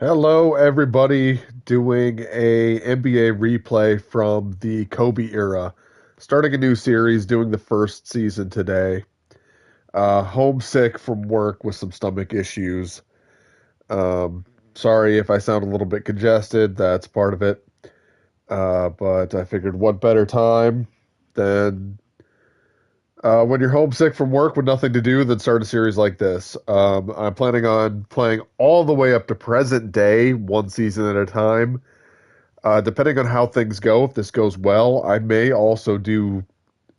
Hello, everybody, doing a NBA replay from the Kobe era. Starting a new series, doing the first season today. Homesick from work with some stomach issues. Um, Sorry if I sound a little bit congested, that's part of it. But I figured what better time than when you're homesick from work with nothing to do than start a series like this. I'm planning on playing all the way up to present day, one season at a time. Depending on how things go, if this goes well, I may also do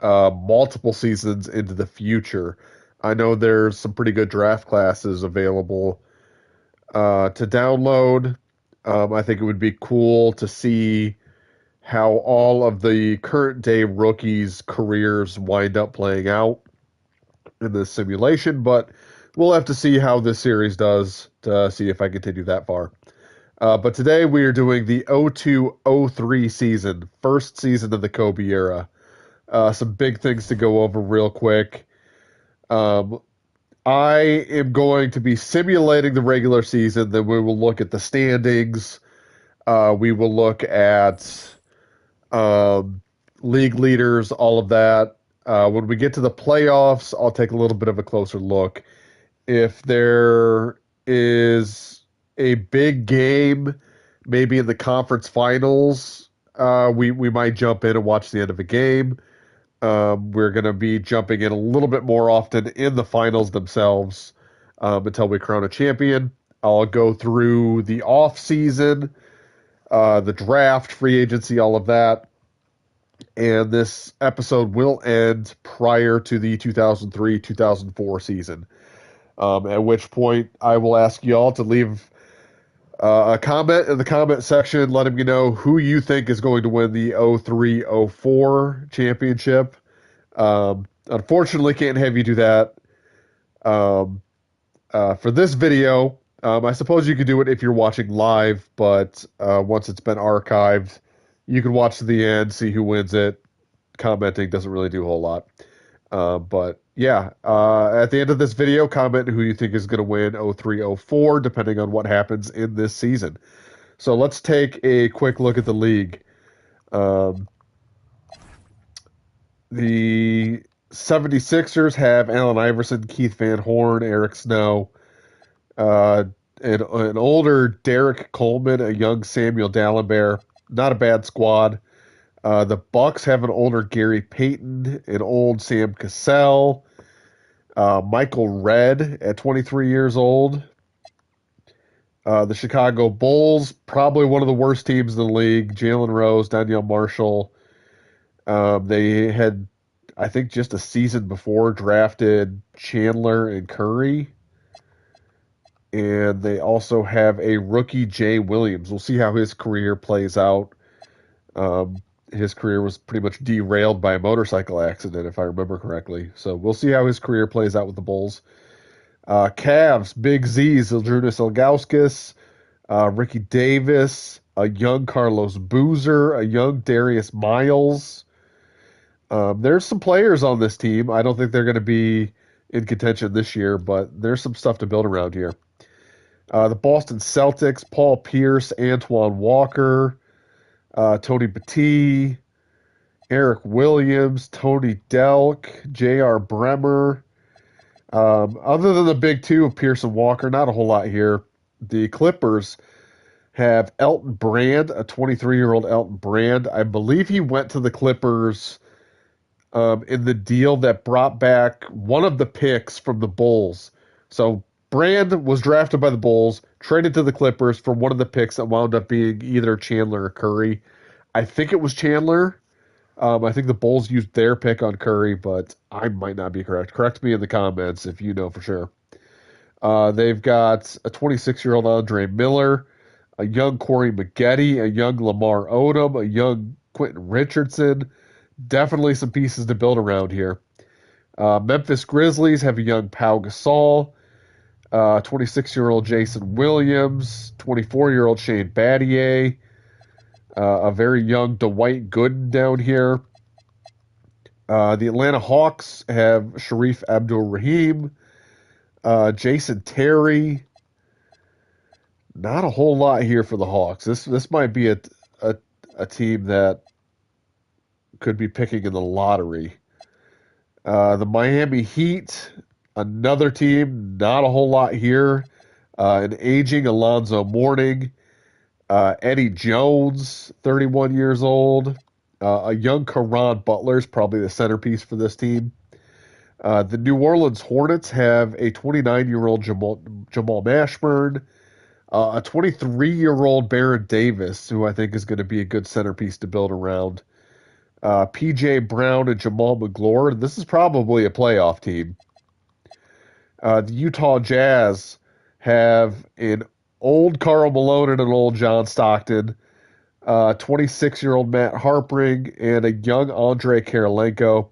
multiple seasons into the future. I know there's some pretty good draft classes available to download. I think it would be cool to see how all of the current day rookies' careers wind up playing out in this simulation, but we'll have to see how this series does to see if I continue that far. But today we are doing the 02-03 season, first season of the Kobe era. Some big things to go over real quick. Um, I am going to be simulating the regular season, then we will look at the standings. We will look at um, league leaders, all of that. When we get to the playoffs, I'll take a little bit of a closer look. If there is a big game, maybe in the conference finals, we might jump in and watch the end of a game. We're going to be jumping in a little bit more often in the finals themselves until we crown a champion. I'll go through the off season, the draft, free agency, all of that. And this episode will end prior to the 2003-2004 season. At which point I will ask y'all to leave a comment in the comment section letting me know who you think is going to win the 03-04 championship. Unfortunately, can't have you do that. Um, for this video, I suppose you could do it if you're watching live, but once it's been archived, you can watch to the end, see who wins it. Commenting doesn't really do a whole lot. But yeah, at the end of this video, comment who you think is going to win 03-04, depending on what happens in this season. So let's take a quick look at the league. Um, the 76ers have Allen Iverson, Keith Van Horn, Eric Snow, uh, an older Derek Coleman, a young Samuel Dalembert. Not a bad squad. The Bucks have an older Gary Payton, an old Sam Cassell, Michael Redd at 23 years old. The Chicago Bulls, probably one of the worst teams in the league. Jalen Rose, Danielle Marshall. They had, I think, just a season before drafted Chandler and Curry. And they also have a rookie, Jay Williams. We'll see how his career plays out. His career was pretty much derailed by a motorcycle accident, if I remember correctly. So we'll see how his career plays out with the Bulls. Cavs, Big Z's, Zydrunas Ilgauskas, Ricky Davis, a young Carlos Boozer, a young Darius Miles. There's some players on this team. I don't think they're going to be in contention this year, but there's some stuff to build around here. The Boston Celtics, Paul Pierce, Antoine Walker, Tony Battie, Eric Williams, Tony Delk, J.R. Bremer. Other than the big two of Pierce and Walker, not a whole lot here. The Clippers have Elton Brand, a 23-year-old Elton Brand. I believe he went to the Clippers in the deal that brought back one of the picks from the Bulls. So Brand was drafted by the Bulls, traded to the Clippers for one of the picks that wound up being either Chandler or Curry. I think it was Chandler. I think the Bulls used their pick on Curry, but I might not be correct. Correct me in the comments if you know for sure. They've got a 26-year-old Andre Miller, a young Corey Maggette, a young Lamar Odom, a young Quentin Richardson. Definitely some pieces to build around here. Memphis Grizzlies have a young Pau Gasol, 26-year-old Jason Williams, 24-year-old Shane Battier, a very young Dwight Gooden down here. The Atlanta Hawks have Sharif Abdul-Rahim, Jason Terry, Not a whole lot here for the Hawks. This might be a a team that could be picking in the lottery. The Miami Heat, another team, not a whole lot here. An aging Alonzo Mourning, Eddie Jones, 31 years old. A young Caron Butler is probably the centerpiece for this team. The New Orleans Hornets have a 29-year-old Jamal Mashburn, a 23-year-old Baron Davis, who I think is going to be a good centerpiece to build around. PJ Brown and Jamal McGlure. This is probably a playoff team. The Utah Jazz have an old Karl Malone and an old John Stockton, 26-year-old Matt Harpring, and a young Andre Kirilenko.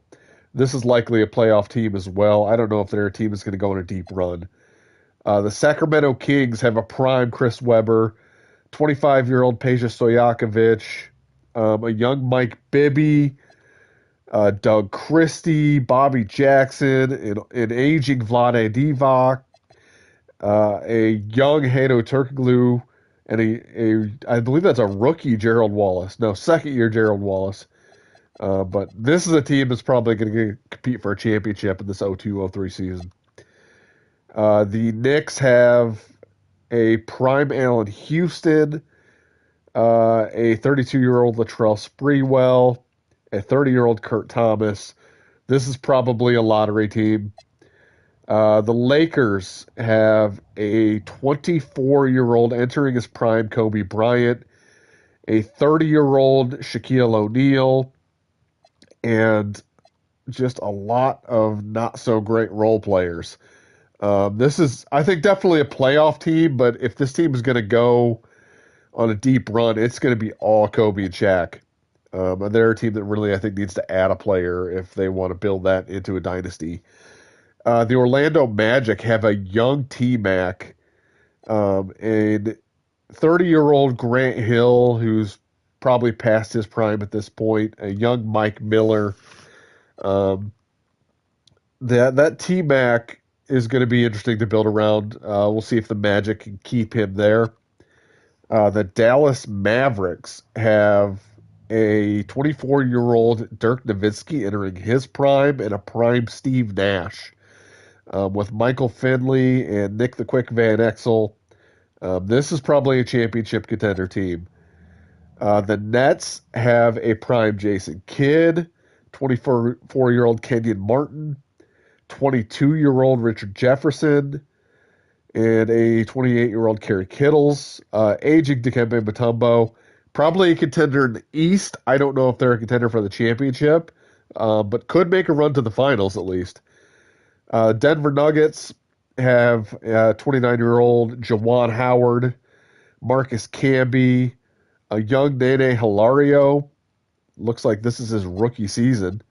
This is likely a playoff team as well. I don't know if their team is going to go on a deep run. The Sacramento Kings have a prime Chris Webber, 25-year-old Peja Stojakovic, a young Mike Bibby, Doug Christie, Bobby Jackson, an aging Vlade Divac, a young Hedo Turkoglu, and I believe that's a rookie Gerald Wallace. No, second year Gerald Wallace. But this is a team that's probably going to compete for a championship in this 02-03 season. The Knicks have a prime Allen Houston, a 32-year-old Latrell Sprewell, a 30-year-old Kurt Thomas. This is probably a lottery team. The Lakers have a 24-year-old entering his prime Kobe Bryant, a 30-year-old Shaquille O'Neal, and just a lot of not so great role players. This is, I think, definitely a playoff team, but if this team is going to go on a deep run, it's going to be all Kobe and Shaq. And they're a team that really, I think, needs to add a player if they want to build that into a dynasty. The Orlando Magic have a young T-Mac, and 30-year-old Grant Hill, who's probably past his prime at this point, a young Mike Miller. That T-Mac is going to be interesting to build around. We'll see if the Magic can keep him there. The Dallas Mavericks have a 24-year-old Dirk Nowitzki entering his prime and a prime Steve Nash, with Michael Finley and Nick the Quick Van Exel. This is probably a championship contender team. The Nets have a prime Jason Kidd, 24-year-old Kenyon Martin, 22-year-old Richard Jefferson, and a 28-year-old Kerry Kittles. Aging Dikembe Mutombo, probably a contender in the East. I don't know if they're a contender for the championship, but could make a run to the finals at least. Denver Nuggets have 29-year-old Jawan Howard, Marcus Camby, a young Nene Hilario. Looks like this is his rookie season.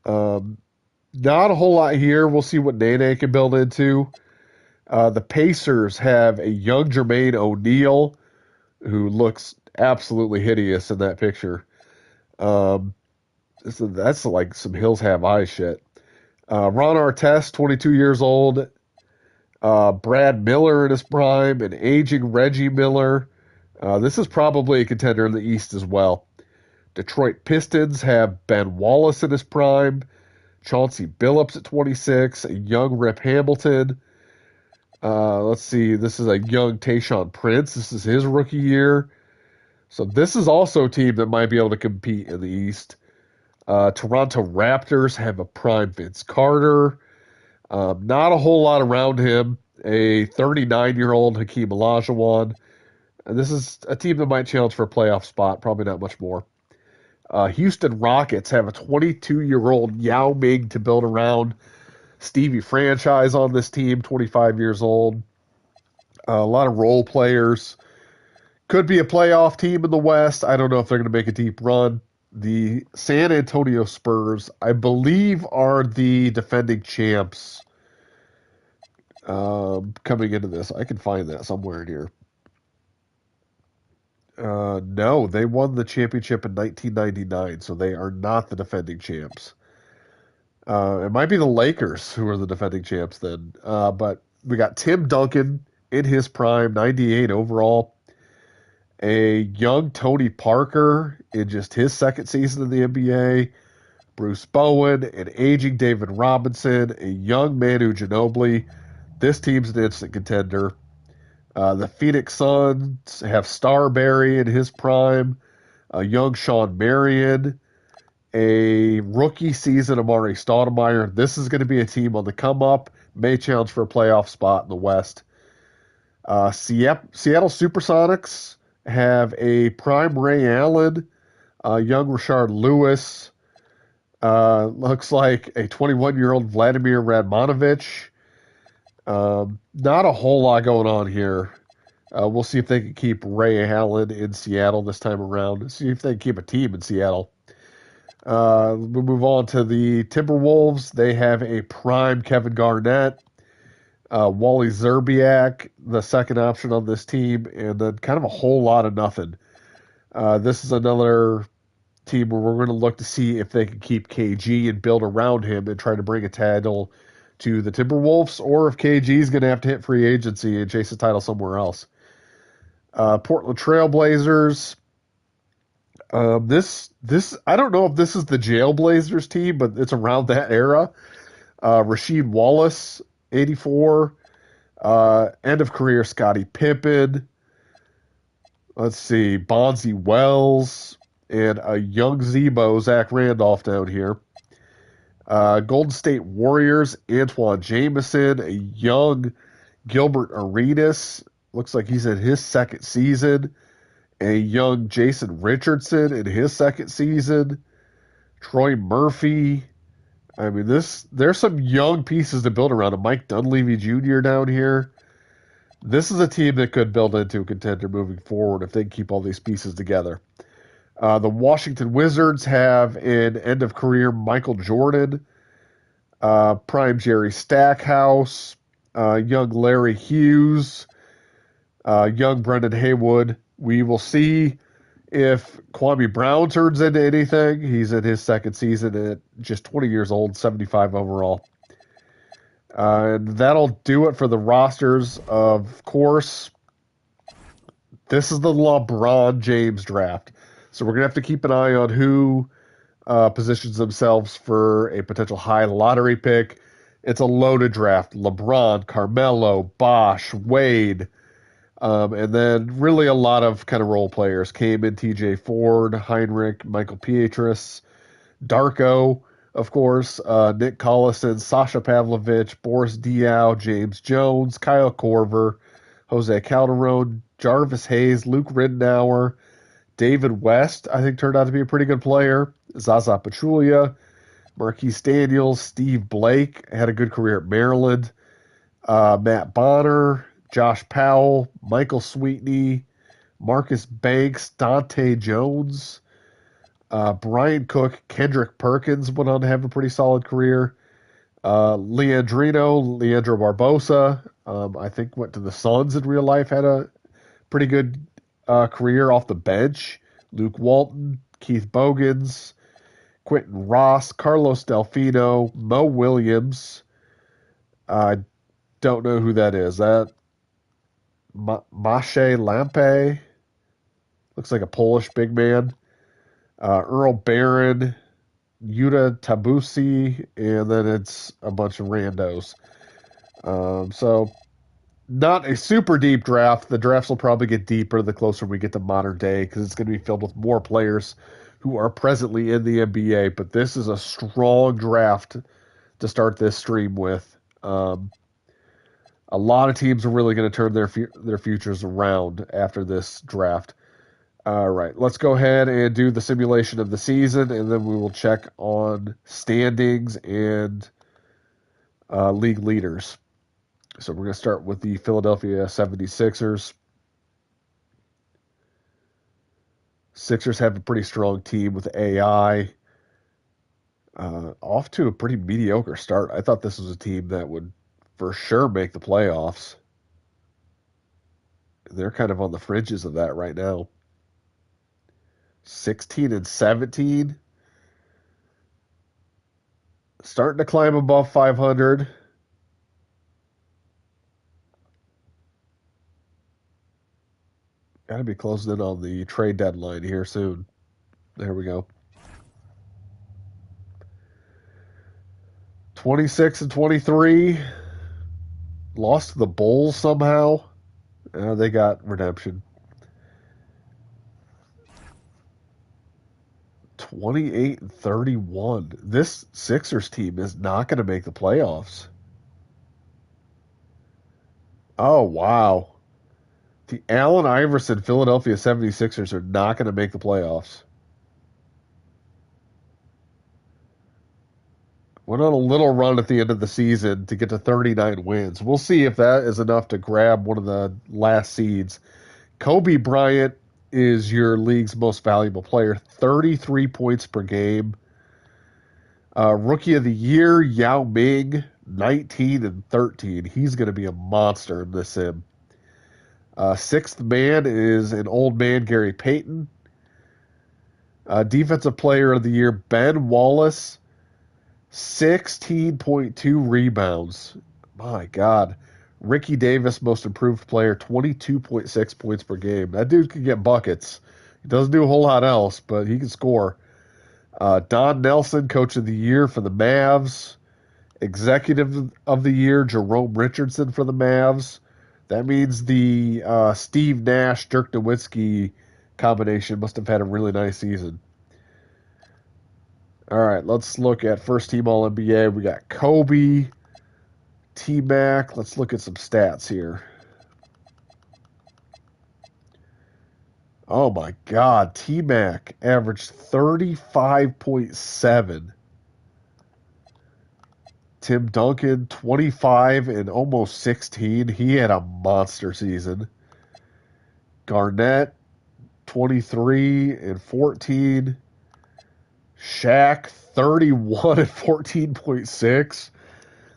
Not a whole lot here. We'll see what Nene can build into. The Pacers have a young Jermaine O'Neal, who looks absolutely hideous in that picture. That's like some Hills Have Eyes shit. Ron Artest, 22 years old. Brad Miller in his prime, an aging Reggie Miller. This is probably a contender in the East as well. Detroit Pistons have Ben Wallace in his prime, Chauncey Billups at 26, a young Rip Hamilton. Let's see, this is a young Tayshaun Prince. This is his rookie year. So this is also a team that might be able to compete in the East. Toronto Raptors have a prime Vince Carter. Not a whole lot around him. A 39-year-old Hakeem Olajuwon. And this is a team that might challenge for a playoff spot. Probably not much more. Houston Rockets have a 22-year-old Yao Ming to build around. Stevie Franchise on this team, 25 years old. A lot of role players. Could be a playoff team in the West. I don't know if they're going to make a deep run. The San Antonio Spurs, I believe, are the defending champs coming into this. I can find that somewhere in here. No, they won the championship in 1999, so they are not the defending champs. It might be the Lakers who are the defending champs then. But we got Tim Duncan, in his prime, 98 overall. A young Tony Parker in just his second season in the NBA. Bruce Bowen, an aging David Robinson, a young Manu Ginobili. This team's an instant contender. The Phoenix Suns have Starberry in his prime, a young Sean Marion, a rookie season Amari Stoudemire. This is going to be a team on the come up, may challenge for a playoff spot in the West. Seattle Supersonics have a prime Ray Allen, a young Rashard Lewis, looks like a 21-year-old Vladimir Radmanovich. Not a whole lot going on here. We'll see if they can keep Ray Allen in Seattle this time around. See if they can keep a team in Seattle. We'll move on to the Timberwolves. They have a prime Kevin Garnett, Wally Zerbiak, the second option on this team, and then kind of a whole lot of nothing. This is another team where we're going to look to see if they can keep KG and build around him and try to bring a title to the Timberwolves, or if KG is going to have to hit free agency and chase a title somewhere else. Portland Trailblazers. This I don't know if this is the Jailblazers team, but it's around that era. Rasheed Wallace, 84. End of career Scottie Pippen. Let's see, Bonzi Wells, and a young Zebo, Zach Randolph down here. Golden State Warriors, Antoine Jameson, a young Gilbert Arenas. Looks like he's in his second season. A young Jason Richardson in his second season. Troy Murphy. I mean, there's some young pieces to build around. A Mike Dunleavy Jr. down here. This is a team that could build into a contender moving forward if they can keep all these pieces together. The Washington Wizards have an end-of-career Michael Jordan, prime Jerry Stackhouse, young Larry Hughes, young Brendan Haywood. We will see if Kwame Brown turns into anything. He's in his second season at just 20 years old, 75 overall. And that'll do it for the rosters. Of course, this is the LeBron James draft. So we're going to have to keep an eye on who positions themselves for a potential high lottery pick. It's a loaded draft. LeBron, Carmelo, Bosh, Wade, and then really a lot of kind of role players. Came in TJ Ford, Heinrich, Michael Pietrus, Darko, of course, Nick Collison, Sasha Pavlovich, Boris Diaw, James Jones, Kyle Korver, Jose Calderon, Jarvis Hayes, Luke Ridnour, David West, I think, turned out to be a pretty good player. Zaza Pachulia, Marquise Daniels, Steve Blake had a good career at Maryland. Matt Bonner, Josh Powell, Michael Sweetney, Marcus Banks, Dante Jones, Brian Cook, Kendrick Perkins went on to have a pretty solid career. Leandro Barbosa, I think went to the Suns in real life, had a pretty good career off the bench. Luke Walton, Keith Bogans, Quentin Ross, Carlos Delfino, Mo Williams. I don't know who that is. That Maciej Lampe looks like a Polish big man. Earl Barron, Yuta Tabusi, and then it's a bunch of randos. So not a super deep draft. The drafts will probably get deeper the closer we get to modern day because it's going to be filled with more players who are presently in the NBA. But this is a strong draft to start this stream with. A lot of teams are really going to turn their futures around after this draft. All right, let's go ahead and do the simulation of the season, and then we will check on standings and league leaders. So we're going to start with the Philadelphia 76ers. Sixers have a pretty strong team with AI. Off to a pretty mediocre start. I thought this was a team that would for sure make the playoffs. They're kind of on the fringes of that right now. 16 and 17. Starting to climb above 500. Got to be closing in on the trade deadline here soon. There we go. 26 and 23. Lost to the Bulls somehow. They got redemption. 28 and 31. This Sixers team is not going to make the playoffs. Oh, wow. The Allen Iverson Philadelphia 76ers are not going to make the playoffs. Went on a little run at the end of the season to get to 39 wins. We'll see if that is enough to grab one of the last seeds. Kobe Bryant is your league's most valuable player, 33 points per game. Rookie of the Year, Yao Ming, 19 and 13. He's going to be a monster in this sim. Sixth man is an old man, Gary Payton. Defensive Player of the Year, Ben Wallace, 16.2 rebounds. My God. Ricky Davis, most improved player, 22.6 points per game. That dude can get buckets. He doesn't do a whole lot else, but he can score. Don Nelson, Coach of the Year for the Mavs. Executive of the Year, Jerome Richardson for the Mavs. That means the Steve Nash, Dirk Nowitzki combination must have had a really nice season. All right, let's look at first team All NBA. We got Kobe, T-Mac. Let's look at some stats here. Oh my God, T-Mac averaged 35.7. Tim Duncan, 25 and almost 16. He had a monster season. Garnett, 23 and 14. Shaq, 31 and 14.6.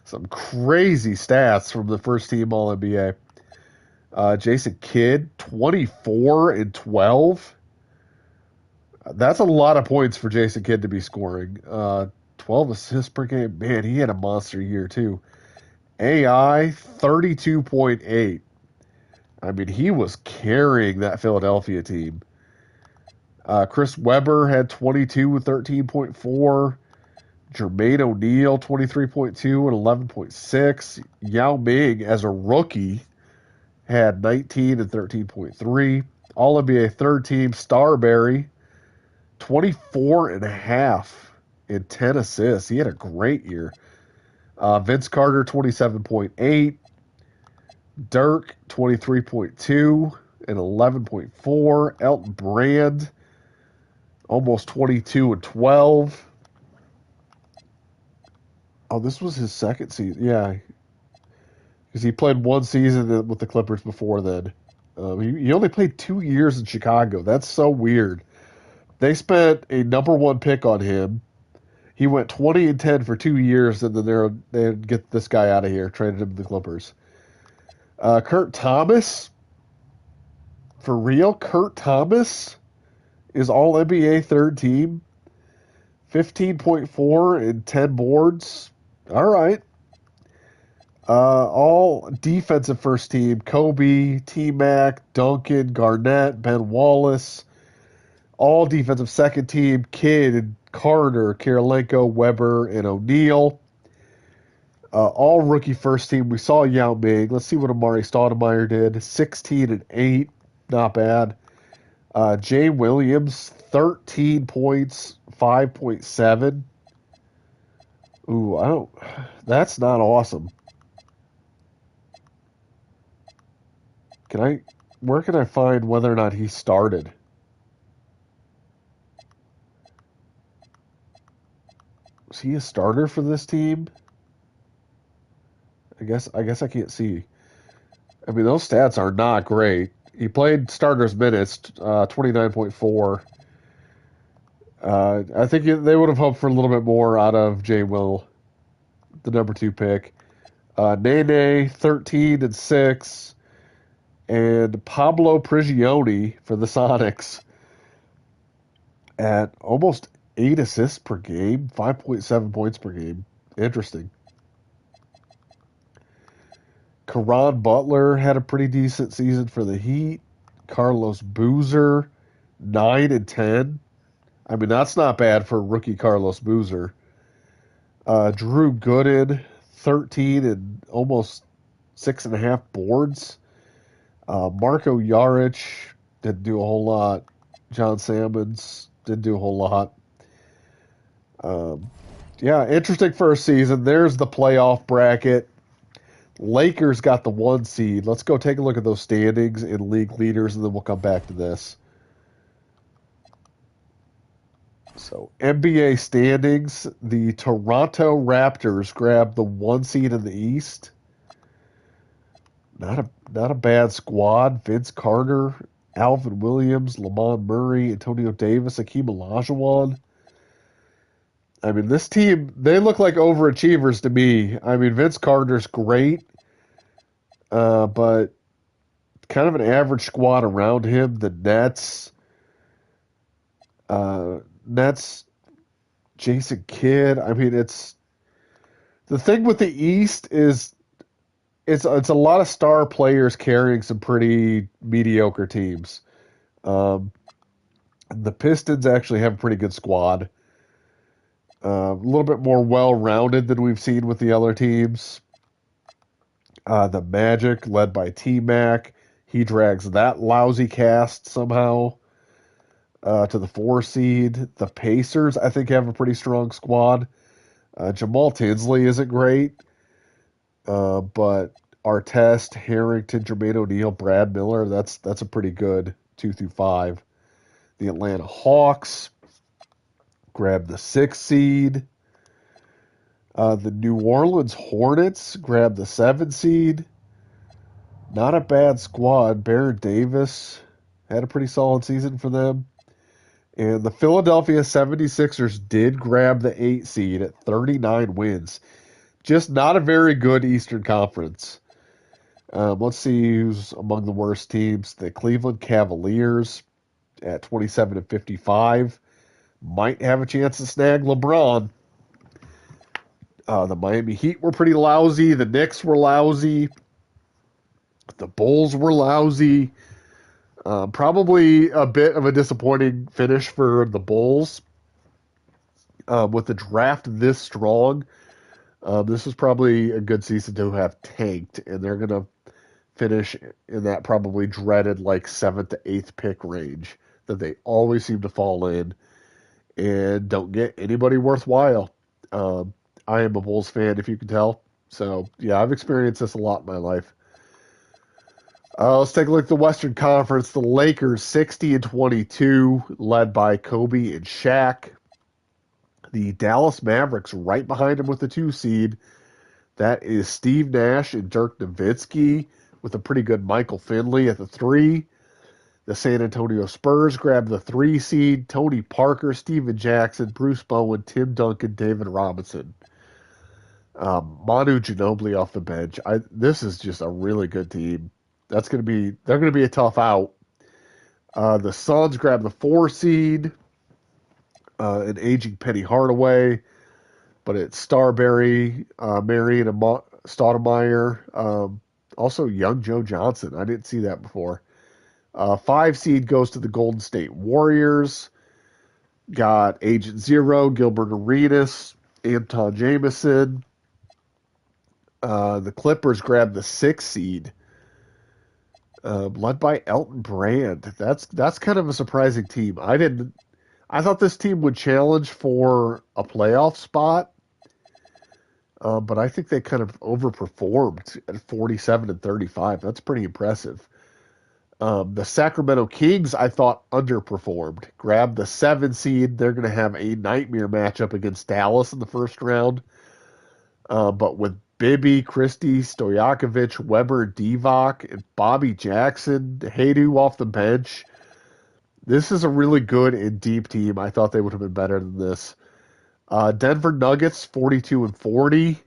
Some crazy stats from the first team All NBA. Jason Kidd, 24 and 12. That's a lot of points for Jason Kidd to be scoring. 12 assists per game. Man, he had a monster year, too. AI, 32.8. I mean, he was carrying that Philadelphia team. Chris Webber had 22 with 13.4. Jermaine O'Neal, 23.2 and 11.6. Yao Ming, as a rookie, had 19 and 13.3. All-NBA third team, Starberry, 24 and a half and 10 assists. He had a great year. Vince Carter, 27.8. Dirk, 23.2 and 11.4. Elton Brand, almost 22 and 12. Oh, this was his second season. Yeah, because he played one season with the Clippers before then. He only played 2 years in Chicago. That's so weird. They spent a number one pick on him. He went 20 and 10 for 2 years, and then they'd get this guy out of here, traded him to the Clippers. Kurt Thomas, for real? Kurt Thomas is All NBA third team, 15.4 and 10 boards. All right. All defensive first team, Kobe, T-Mac, Duncan, Garnett, Ben Wallace. All defensive second team, Kidd, Carter, Kirilenko, Weber, and O'Neal. All rookie first team, we saw Yao Ming. Let's see what Amari Stoudemire did. 16 and 8, not bad. Jay Williams, 13 points, 5.7. Ooh, that's not awesome. Where can I find whether or not he started? Was he a starter for this team? I guess I can't see. I mean, those stats are not great. He played starters minutes, 29.4. I think they would have hoped for a little bit more out of Jay Will, the number 2 pick. Nene, 13 and 6. And Pablo Prigioni for the Sonics at almost 8 assists per game, 5.7 points per game. Interesting. Caron Butler had a pretty decent season for the Heat. Carlos Boozer, 9 and 10. I mean, that's not bad for rookie Carlos Boozer. Drew Gooden, 13 and almost 6.5 boards. Marco Jaric didn't do a whole lot. John Salmons didn't do a whole lot. Um, yeah, interesting first season. There's the playoff bracket. Lakers got the 1 seed. Let's go take a look at those standings and league leaders, and then we'll come back to this. So, NBA standings, the Toronto Raptors grabbed the 1 seed in the East. Not a bad squad. Vince Carter, Alvin Williams, Lamont Murray, Antonio Davis, Akeem Olajuwon. I mean, this team, they look like overachievers to me. I mean, Vince Carter's great, but kind of an average squad around him. The Nets, Jason Kidd. I mean, it's the thing with the East is it's a lot of star players carrying some pretty mediocre teams. Um, the Pistons actually have a pretty good squad. A little bit more well-rounded than we've seen with the other teams. The Magic, led by T-Mac, he drags that lousy cast somehow to the 4 seed. The Pacers, I think, have a pretty strong squad. Jamal Tinsley isn't great, but Artest, Harrington, Jermaine O'Neal, Brad Miller, that's a pretty good 2 through 5. The Atlanta Hawks grabbed the 6 seed. The New Orleans Hornets grabbed the 7 seed. Not a bad squad. Baron Davis had a pretty solid season for them. And the Philadelphia 76ers did grab the 8 seed at 39 wins. Just not a very good Eastern Conference. Let's see who's among the worst teams. The Cleveland Cavaliers at 27-55 might have a chance to snag LeBron. The Miami Heat were pretty lousy. The Knicks were lousy. The Bulls were lousy. Probably a bit of a disappointing finish for the Bulls. With the draft this strong, this was probably a good season to have tanked, and they're going to finish in that probably dreaded like 7th to 8th pick range that they always seem to fall in and don't get anybody worthwhile. I am a Bulls fan, if you can tell. So, yeah, I've experienced this a lot in my life. Let's take a look at the Western Conference. The Lakers, 60-22, led by Kobe and Shaq. The Dallas Mavericks right behind him with the 2 seed. That is Steve Nash and Dirk Nowitzki with a pretty good Michael Finley at the 3. The San Antonio Spurs grabbed the 3 seed. Tony Parker, Steven Jackson, Bruce Bowen, Tim Duncan, David Robinson. Manu Ginobili off the bench. This is just a really good team. They're going to be a tough out. The Suns grabbed the 4 seed. An aging Penny Hardaway, but it's Starberry, Marion, and Stoudemire. Also, young Joe Johnson. I didn't see that before. 5 seed goes to the Golden State Warriors. Got Agent Zero, Gilbert Arenas, Anton Jameson. The Clippers grabbed the 6 seed, led by Elton Brand. That's kind of a surprising team. I thought this team would challenge for a playoff spot, but I think they kind of overperformed at 47-35. That's pretty impressive. The Sacramento Kings, I thought, underperformed. Grabbed the 7 seed. They're going to have a nightmare matchup against Dallas in the first round. But with Bibby, Christie, Stojakovic, Weber, Divac, and Bobby Jackson, Haydu off the bench, this is a really good and deep team. I thought they would have been better than this. Denver Nuggets, 42-40.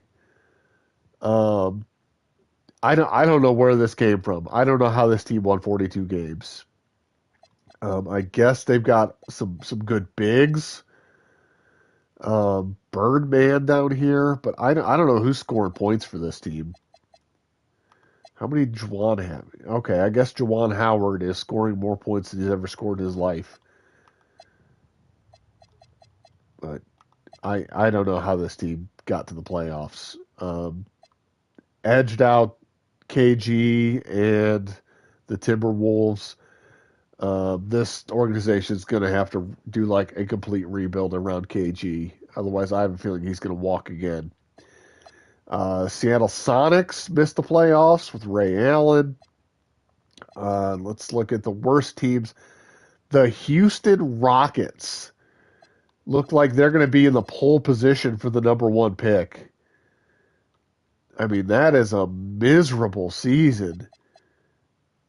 I don't know where this came from. I don't know how this team won 42 games. I guess they've got some good bigs. Birdman down here, but I don't know who's scoring points for this team. How many Juwan have? Okay, I guess Juwan Howard is scoring more points than he's ever scored in his life. But I don't know how this team got to the playoffs. Edged out KG and the Timberwolves. This organization is going to have to do like a complete rebuild around KG. Otherwise, I have a feeling he's going to walk again. Seattle Sonics missed the playoffs with Ray Allen. Let's look at the worst teams. The Houston Rockets look like they're going to be in the pole position for the number one pick. I mean, that is a miserable season.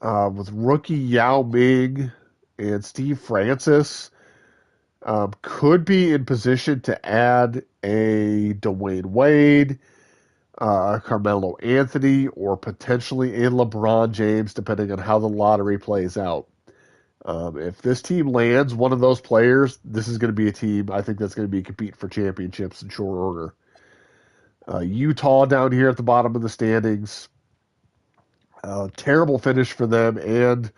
With rookie Yao Ming and Steve Francis, could be in position to add a Dwayne Wade, Carmelo Anthony, or potentially a LeBron James, depending on how the lottery plays out. If this team lands one of those players, this is going to be a team I think that's going to be compete for championships in short order. Utah down here at the bottom of the standings. Terrible finish for them, and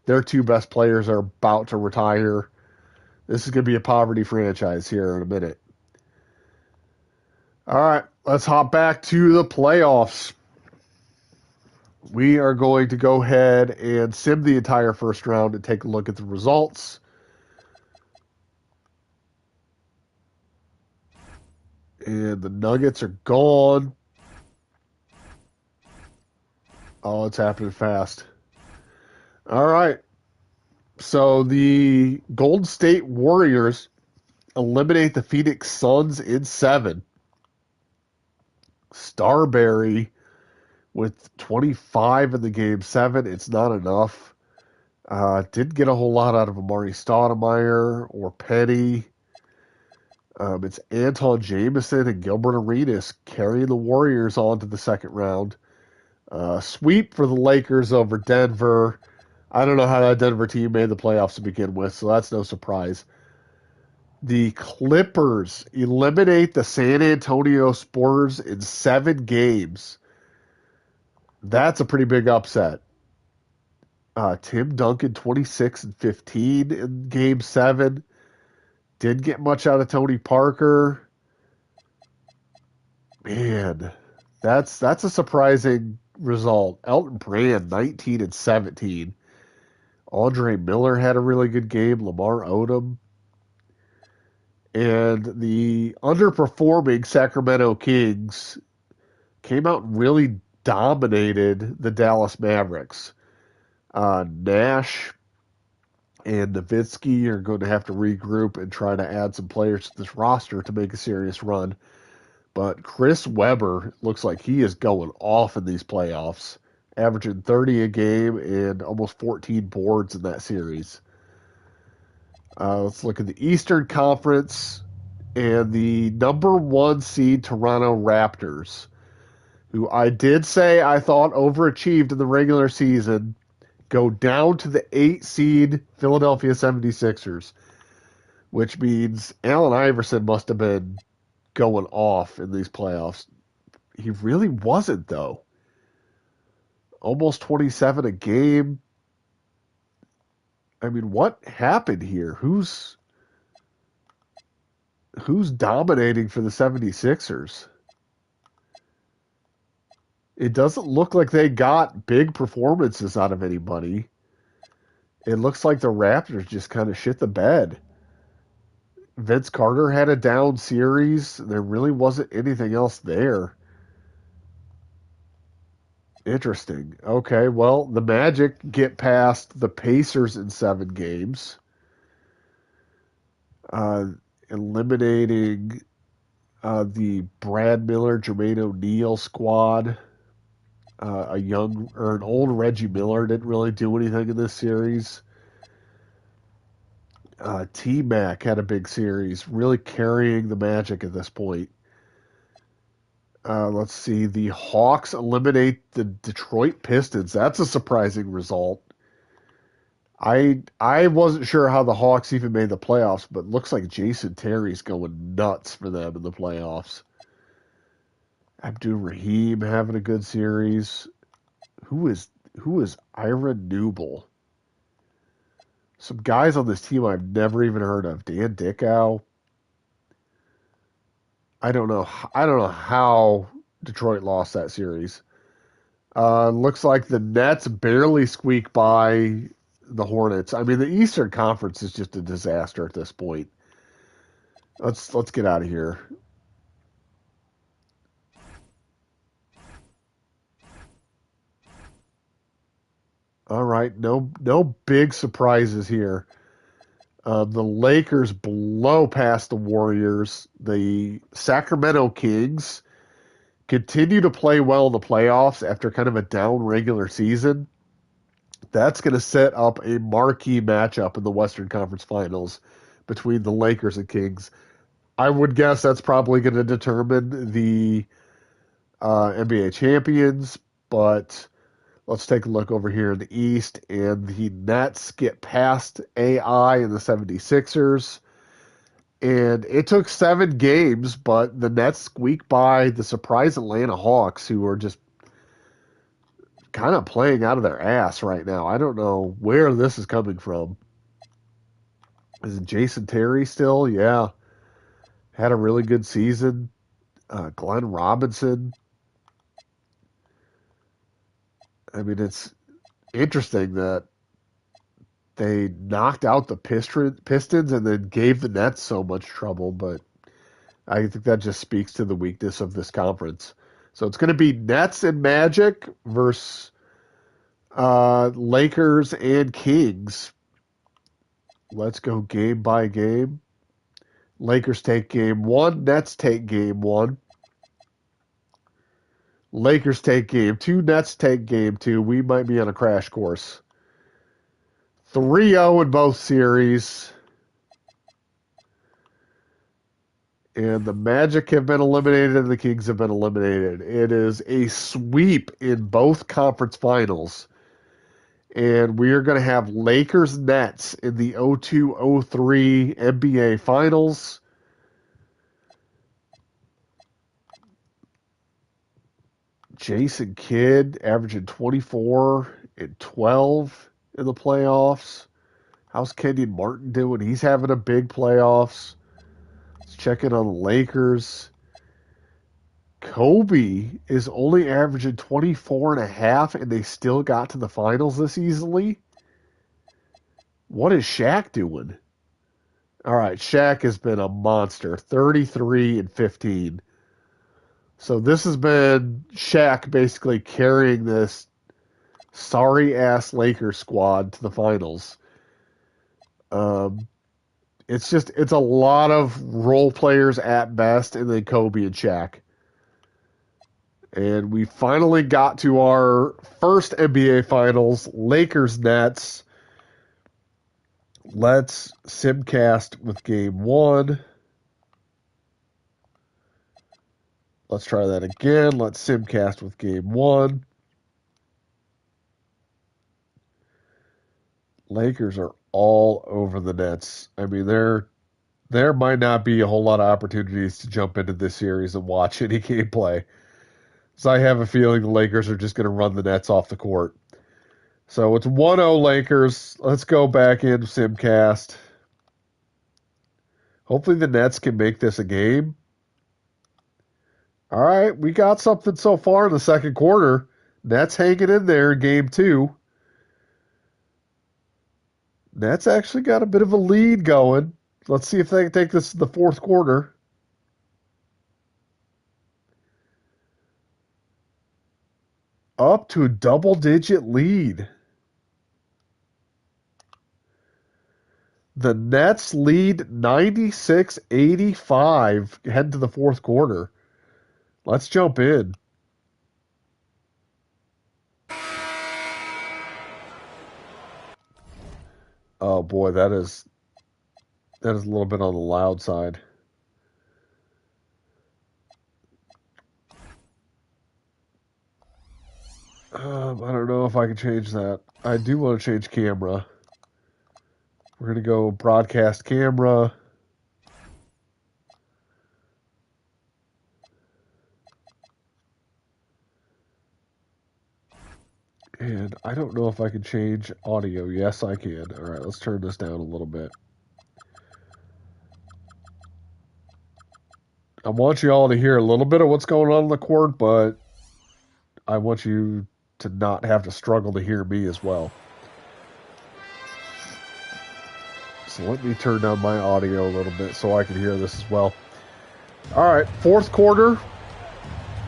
their two best players are about to retire. This is going to be a poverty franchise here in a minute. All right, let's hop back to the playoffs. We are going to go ahead and sim the entire first round and take a look at the results. And the Nuggets are gone. Oh, it's happening fast. All right. So the Golden State Warriors eliminate the Phoenix Suns in 7. Starberry with 25 in the game 7. It's not enough. Didn't get a whole lot out of Amari Stoudemire or Penny. It's Anton Jameson and Gilbert Arenas carrying the Warriors on to the second round. Sweep for the Lakers over Denver. I don't know how that Denver team made the playoffs to begin with, so that's no surprise. The Clippers eliminate the San Antonio Spurs in 7 games. That's a pretty big upset. Tim Duncan, 26 and 15 in game 7. Didn't get much out of Tony Parker. Man, that's a surprising result. Elton Brand, 19 and 17. Andre Miller had a really good game. Lamar Odom. And the underperforming Sacramento Kings came out and really dominated the Dallas Mavericks. Nash and Nowitzki are going to have to regroup and try to add some players to this roster to make a serious run. But Chris Webber looks like he is going off in these playoffs, averaging 30 a game and almost 14 boards in that series. Let's look at the Eastern Conference and the number 1 seed Toronto Raptors, who I did say I thought overachieved in the regular season, go down to the 8 seed Philadelphia 76ers, which means Allen Iverson must have been going off in these playoffs. He really wasn't, though. Almost 27 a game. I mean, what happened here? Who's dominating for the 76ers? It doesn't look like they got big performances out of anybody. It looks like the Raptors just kind of shit the bed. Vince Carter had a down series. There really wasn't anything else there. Interesting. Okay, well, the Magic get past the Pacers in 7 games, eliminating the Brad Miller, Jermaine O'Neal squad. An old Reggie Miller didn't really do anything in this series. T-Mac had a big series, really carrying the Magic at this point. Let's see. The Hawks eliminate the Detroit Pistons. That's a surprising result. I wasn't sure how the Hawks even made the playoffs, but looks like Jason Terry's going nuts for them in the playoffs. Abdur Rahim having a good series. Who is Ira Newble? Some guys on this team I've never even heard of. Dan Dickow. I don't know. I don't know how Detroit lost that series. Looks like the Nets barely squeak by the Hornets. I mean, the Eastern Conference is just a disaster at this point. Let's get out of here. All right, no big surprises here. The Lakers blow past the Warriors. The Sacramento Kings continue to play well in the playoffs after kind of a down regular season. That's going to set up a marquee matchup in the Western Conference Finals between the Lakers and Kings. I would guess that's probably going to determine the NBA champions, but let's take a look over here in the East, and the Nets get past AI and the 76ers. And it took 7 games, but the Nets squeaked by the surprise Atlanta Hawks, who are just kind of playing out of their ass right now. I don't know where this is coming from. Is it Jason Terry still? Yeah. Had a really good season. Glenn Robinson. I mean, it's interesting that they knocked out the Pistons and then gave the Nets so much trouble, but I think that just speaks to the weakness of this conference. So it's going to be Nets and Magic versus Lakers and Kings. Let's go game by game. Lakers take game one. Nets take game one. Lakers take game two. Nets take game two. We might be on a crash course. 3-0 in both series. And the Magic have been eliminated and the Kings have been eliminated. It is a sweep in both conference finals. And we are going to have Lakers Nets in the 02-03 NBA Finals. Jason Kidd averaging 24 and 12 in the playoffs. How's Kenyon Martin doing? He's having a big playoffs. Let's check in on the Lakers. Kobe is only averaging 24 and a half, and they still got to the finals this easily. What is Shaq doing? All right, Shaq has been a monster, 33 and 15. So this has been Shaq basically carrying this sorry-ass Lakers squad to the finals. It's a lot of role players at best, and then Kobe and Shaq. And we finally got to our first NBA Finals, Lakers Nets. Let's simcast with game one. Let's try that again. Let's simcast with game one. Lakers are all over the Nets. I mean, there might not be a whole lot of opportunities to jump into this series and watch any gameplay. So I have a feeling the Lakers are just going to run the Nets off the court. So it's 1-0 Lakers. Let's go back in simcast. Hopefully the Nets can make this a game. All right, we got something so far in the second quarter. Nets hanging in there in game two. Nets actually got a bit of a lead going. Let's see if they can take this to the fourth quarter. Up to a double-digit lead. The Nets lead 96-85 heading to the fourth quarter. Let's jump in. Oh boy, that is a little bit on the loud side. I don't know if I can change that. I do want to change camera. We're going to go broadcast camera. And I don't know if I can change audio. Yes, I can. All right, let's turn this down a little bit. I want you all to hear a little bit of what's going on in the court, but I want you to not have to struggle to hear me as well. So let me turn down my audio a little bit so I can hear this as well. All right, fourth quarter.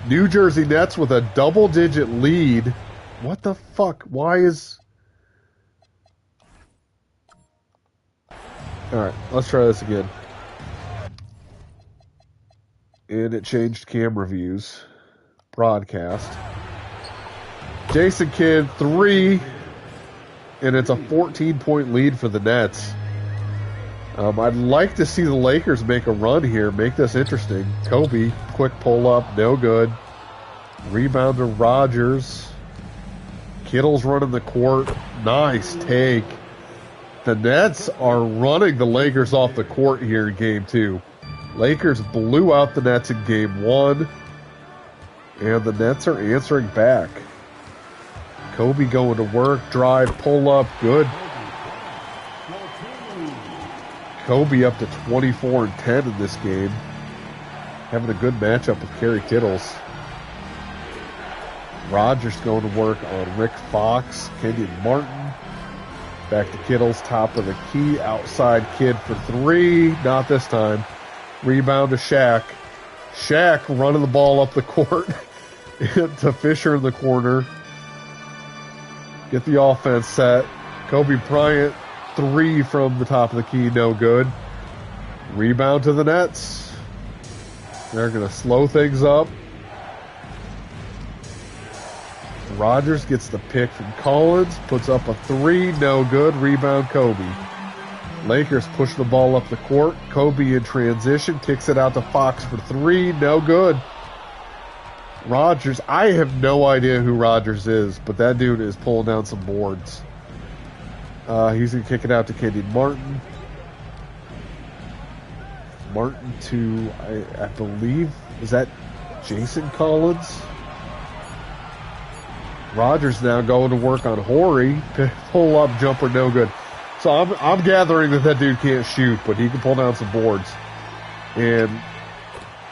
New Jersey Nets with a double-digit lead. What the fuck? Why is... All right, let's try this again. And it changed camera views. Broadcast. Jason Kidd, 3. And it's a 14-point lead for the Nets. I'd like to see the Lakers make a run here, make this interesting. Kobe, quick pull-up, no good. Rebound to Rodgers. Kittle's running the court. Nice take. The Nets are running the Lakers off the court here in Game 2. Lakers blew out the Nets in Game 1. And the Nets are answering back. Kobe going to work, drive, pull up, good. Kobe up to 24 and 10 in this game. Having a good matchup with Kerry Kittles. Rodgers going to work on Rick Fox, Kenyon Martin. Back to Kittles, top of the key, outside Kidd for 3. Not this time. Rebound to Shaq. Shaq running the ball up the court to Fisher in the corner. Get the offense set. Kobe Bryant, 3 from the top of the key, no good. Rebound to the Nets. They're going to slow things up. Rodgers gets the pick from Collins, puts up a 3, no good. Rebound Kobe. Lakers push the ball up the court. Kobe in transition, kicks it out to Fox for 3, no good. Rodgers, I have no idea who Rodgers is, but that dude is pulling down some boards. He's going to kick it out to Kenyon Martin. Martin to, I believe, is that Jason Collins? Rodgers now going to work on Horry. Pull up jumper, no good. So I'm gathering that dude can't shoot, but he can pull down some boards. And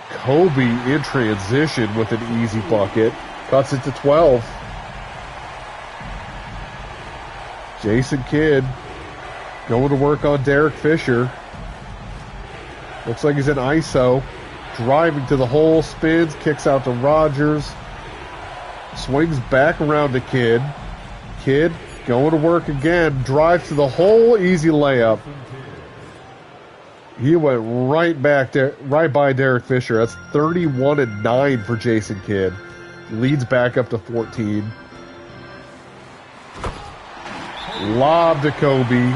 Kobe in transition with an easy bucket. Cuts it to 12. Jason Kidd going to work on Derek Fisher. Looks like he's in ISO. Driving to the hole, spins, kicks out to Rodgers. Swings back around to Kidd. Kidd going to work again. Drives to the hole, easy layup. He went right back there, right by Derek Fisher. That's 31 and 9 for Jason Kidd. Leads back up to 14. Lob to Kobe.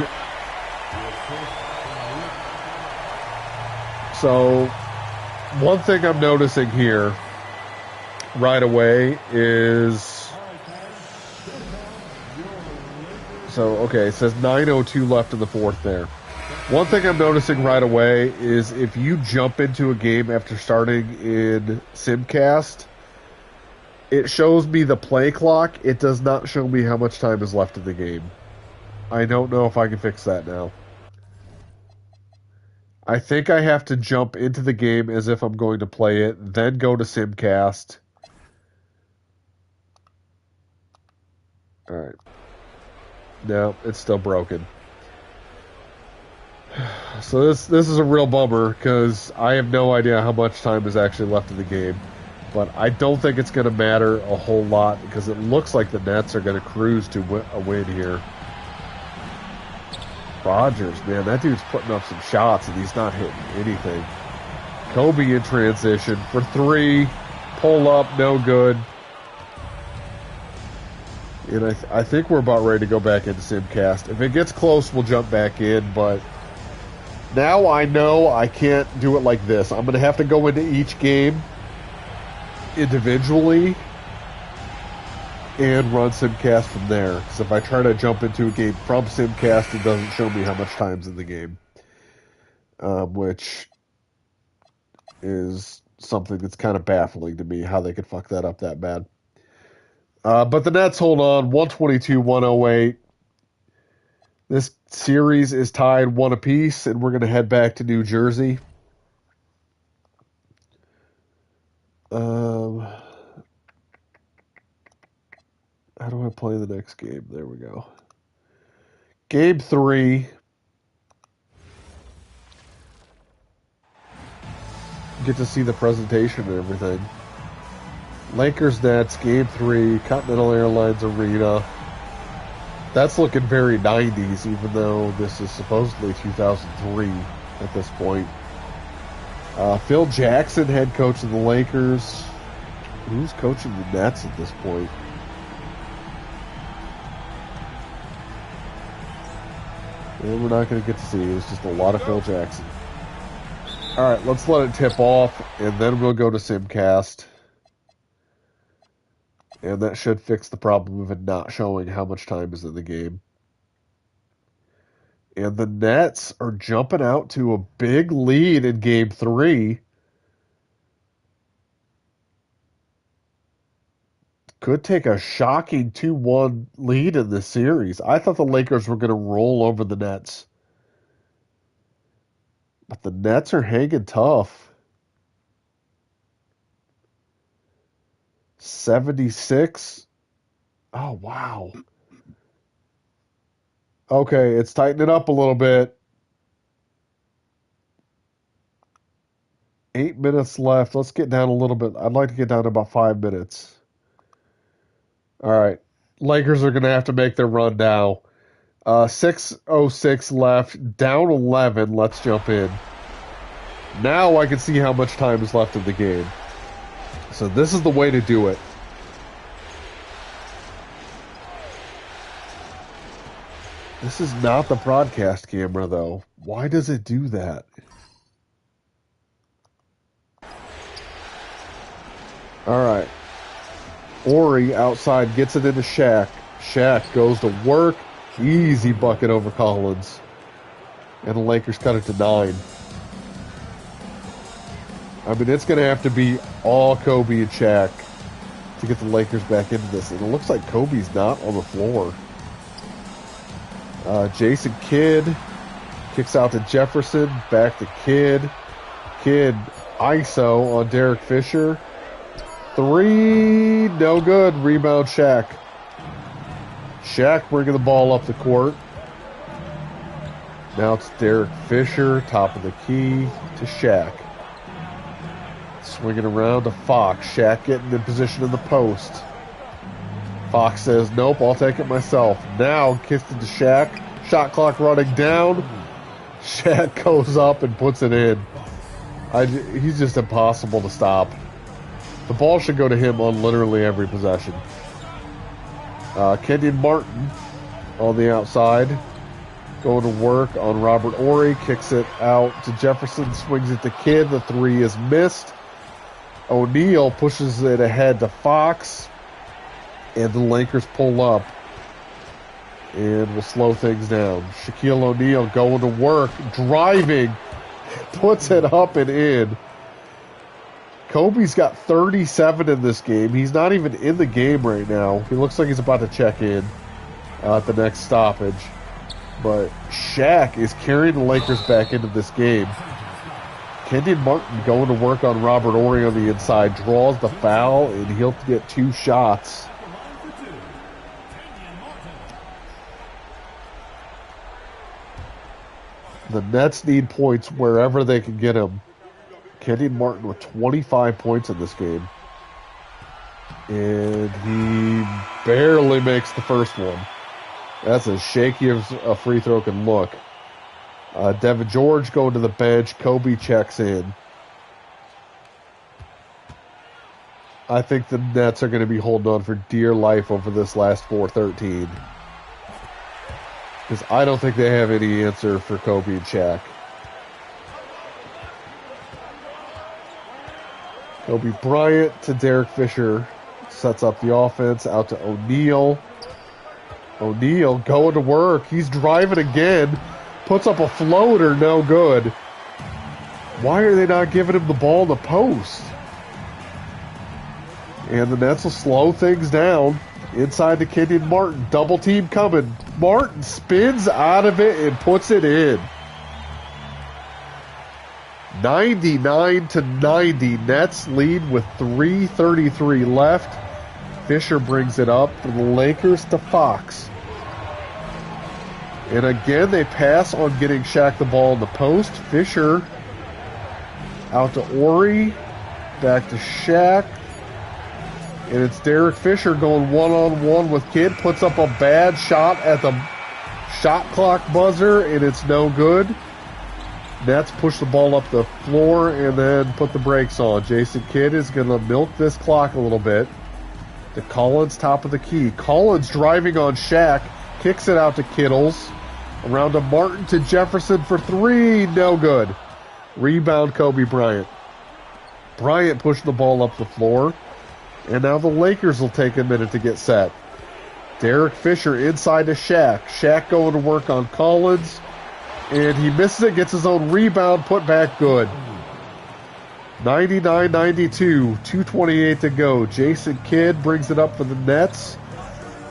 So, one thing I'm noticing here right away is... So, okay, it says 9:02 left in the fourth there. One thing I'm noticing right away is if you jump into a game after starting in Simcast, it shows me the play clock. It does not show me how much time is left in the game. I don't know if I can fix that now. I think I have to jump into the game as if I'm going to play it, then go to Simcast. Alright. No, it's still broken. So this is a real bummer because I have no idea how much time is actually left in the game. But I don't think it's going to matter a whole lot because it looks like the Nets are going to cruise to a win here. Rodgers, man, that dude's putting up some shots and he's not hitting anything. Kobe in transition for 3. Pull up, no good. And I think we're about ready to go back into Simcast. If it gets close, we'll jump back in, but now I know I can't do it like this. I'm going to have to go into each game individually and run Simcast from there. Because if I try to jump into a game from Simcast, it doesn't show me how much time's in the game. Which is something that's kind of baffling to me, how they could fuck that up that bad. But the Nets hold on, 122-108. This series is tied 1 apiece, and we're going to head back to New Jersey. How do I play the next game? There we go. Game 3. Get to see the presentation and everything. Lakers Nets, Game 3, Continental Airlines Arena. That's looking very 90s, even though this is supposedly 2003 at this point. Phil Jackson, head coach of the Lakers. Who's coaching the Nets at this point? And we're not going to get to see it. It's just a lot of Phil Jackson. All right, let's let it tip off, and then we'll go to Simcast. And that should fix the problem of it not showing how much time is in the game. And the Nets are jumping out to a big lead in Game 3. Could take a shocking 2-1 lead in this series. I thought the Lakers were going to roll over the Nets. But the Nets are hanging tough. 76. Oh, wow. Okay, it's tightening up a little bit. 8 minutes left. Let's get down a little bit. I'd like to get down to about 5 minutes. All right. Lakers are going to have to make their run now. 6:06 left. Down 11. Let's jump in. Now I can see how much time is left in the game. So this is the way to do it. This is not the broadcast camera, though. Why does it do that? All right. Ori outside gets it into Shaq. Shaq goes to work. Easy bucket over Collins. And the Lakers cut it to 9. I mean, it's going to have to be all Kobe and Shaq to get the Lakers back into this. And it looks like Kobe's not on the floor. Jason Kidd kicks out to Jefferson. Back to Kidd. Kidd ISO on Derek Fisher. 3, no good. Rebound Shaq. Shaq bringing the ball up the court. Now it's Derek Fisher, top of the key to Shaq. Swinging around to Fox. Shaq getting in position in the post. Fox says, nope, I'll take it myself. Now kissed it to Shaq. Shot clock running down. Shaq goes up and puts it in. He's just impossible to stop. The ball should go to him on literally every possession. Kenyon Martin on the outside. Going to work on Robert Horry. Kicks it out to Jefferson. Swings it to Kidd. The 3 is missed. O'Neal pushes it ahead to Fox. And the Lakers pull up. And will slow things down. Shaquille O'Neal going to work. Driving. Puts it up and in. Kobe's got 37 in this game. He's not even in the game right now. He looks like he's about to check in at the next stoppage. But Shaq is carrying the Lakers back into this game. Kenyon Martin going to work on Robert Horry on the inside. Draws the foul, and he'll get 2 shots. The Nets need points wherever they can get them. Kenyon Martin with 25 points in this game. And he barely makes the first one. That's as shaky as a free throw can look. Devin George going to the bench. Kobe checks in. I think the Nets are going to be holding on for dear life over this last 4:13. Because I don't think they have any answer for Kobe and Shaq. Kobe Bryant to Derek Fisher. Sets up the offense. Out to O'Neal. O'Neal going to work. He's driving again. Puts up a floater. No good. Why are they not giving him the ball in the post? And the Nets will slow things down. Inside to Kenyon Martin. Double team coming. Martin spins out of it and puts it in. 99-90. Nets lead with 3:33 left. Fisher brings it up for the Lakers to Fox. And again, they pass on getting Shaq the ball in the post. Fisher out to Ori. Back to Shaq. And it's Derek Fisher going one-on-one with Kidd. Puts up a bad shot at the shot clock buzzer, and it's no good. Nets push the ball up the floor and then put the brakes on. Jason Kidd is going to milk this clock a little bit. To Collins, top of the key. Collins driving on Shaq. Kicks it out to Kittles. Around to Martin to Jefferson for three. No good. Rebound Kobe Bryant. Bryant pushed the ball up the floor. And now the Lakers will take a minute to get set. Derek Fisher inside to Shaq. Shaq going to work on Collins. And he misses it, gets his own rebound, put back good. 99-92, 2:28 to go. Jason Kidd brings it up for the Nets.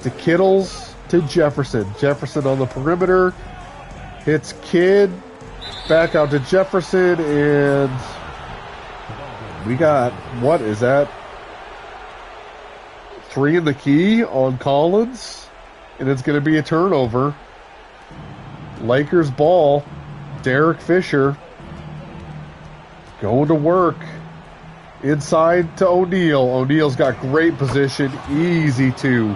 To Kittles, to Jefferson. Jefferson on the perimeter. Hits Kidd. Back out to Jefferson, and we got, what is that? 3 in the key on Collins, and it's going to be a turnover. Lakers ball. Derek Fisher going to work. Inside to O'Neal. O'Neal's got great position. Easy two.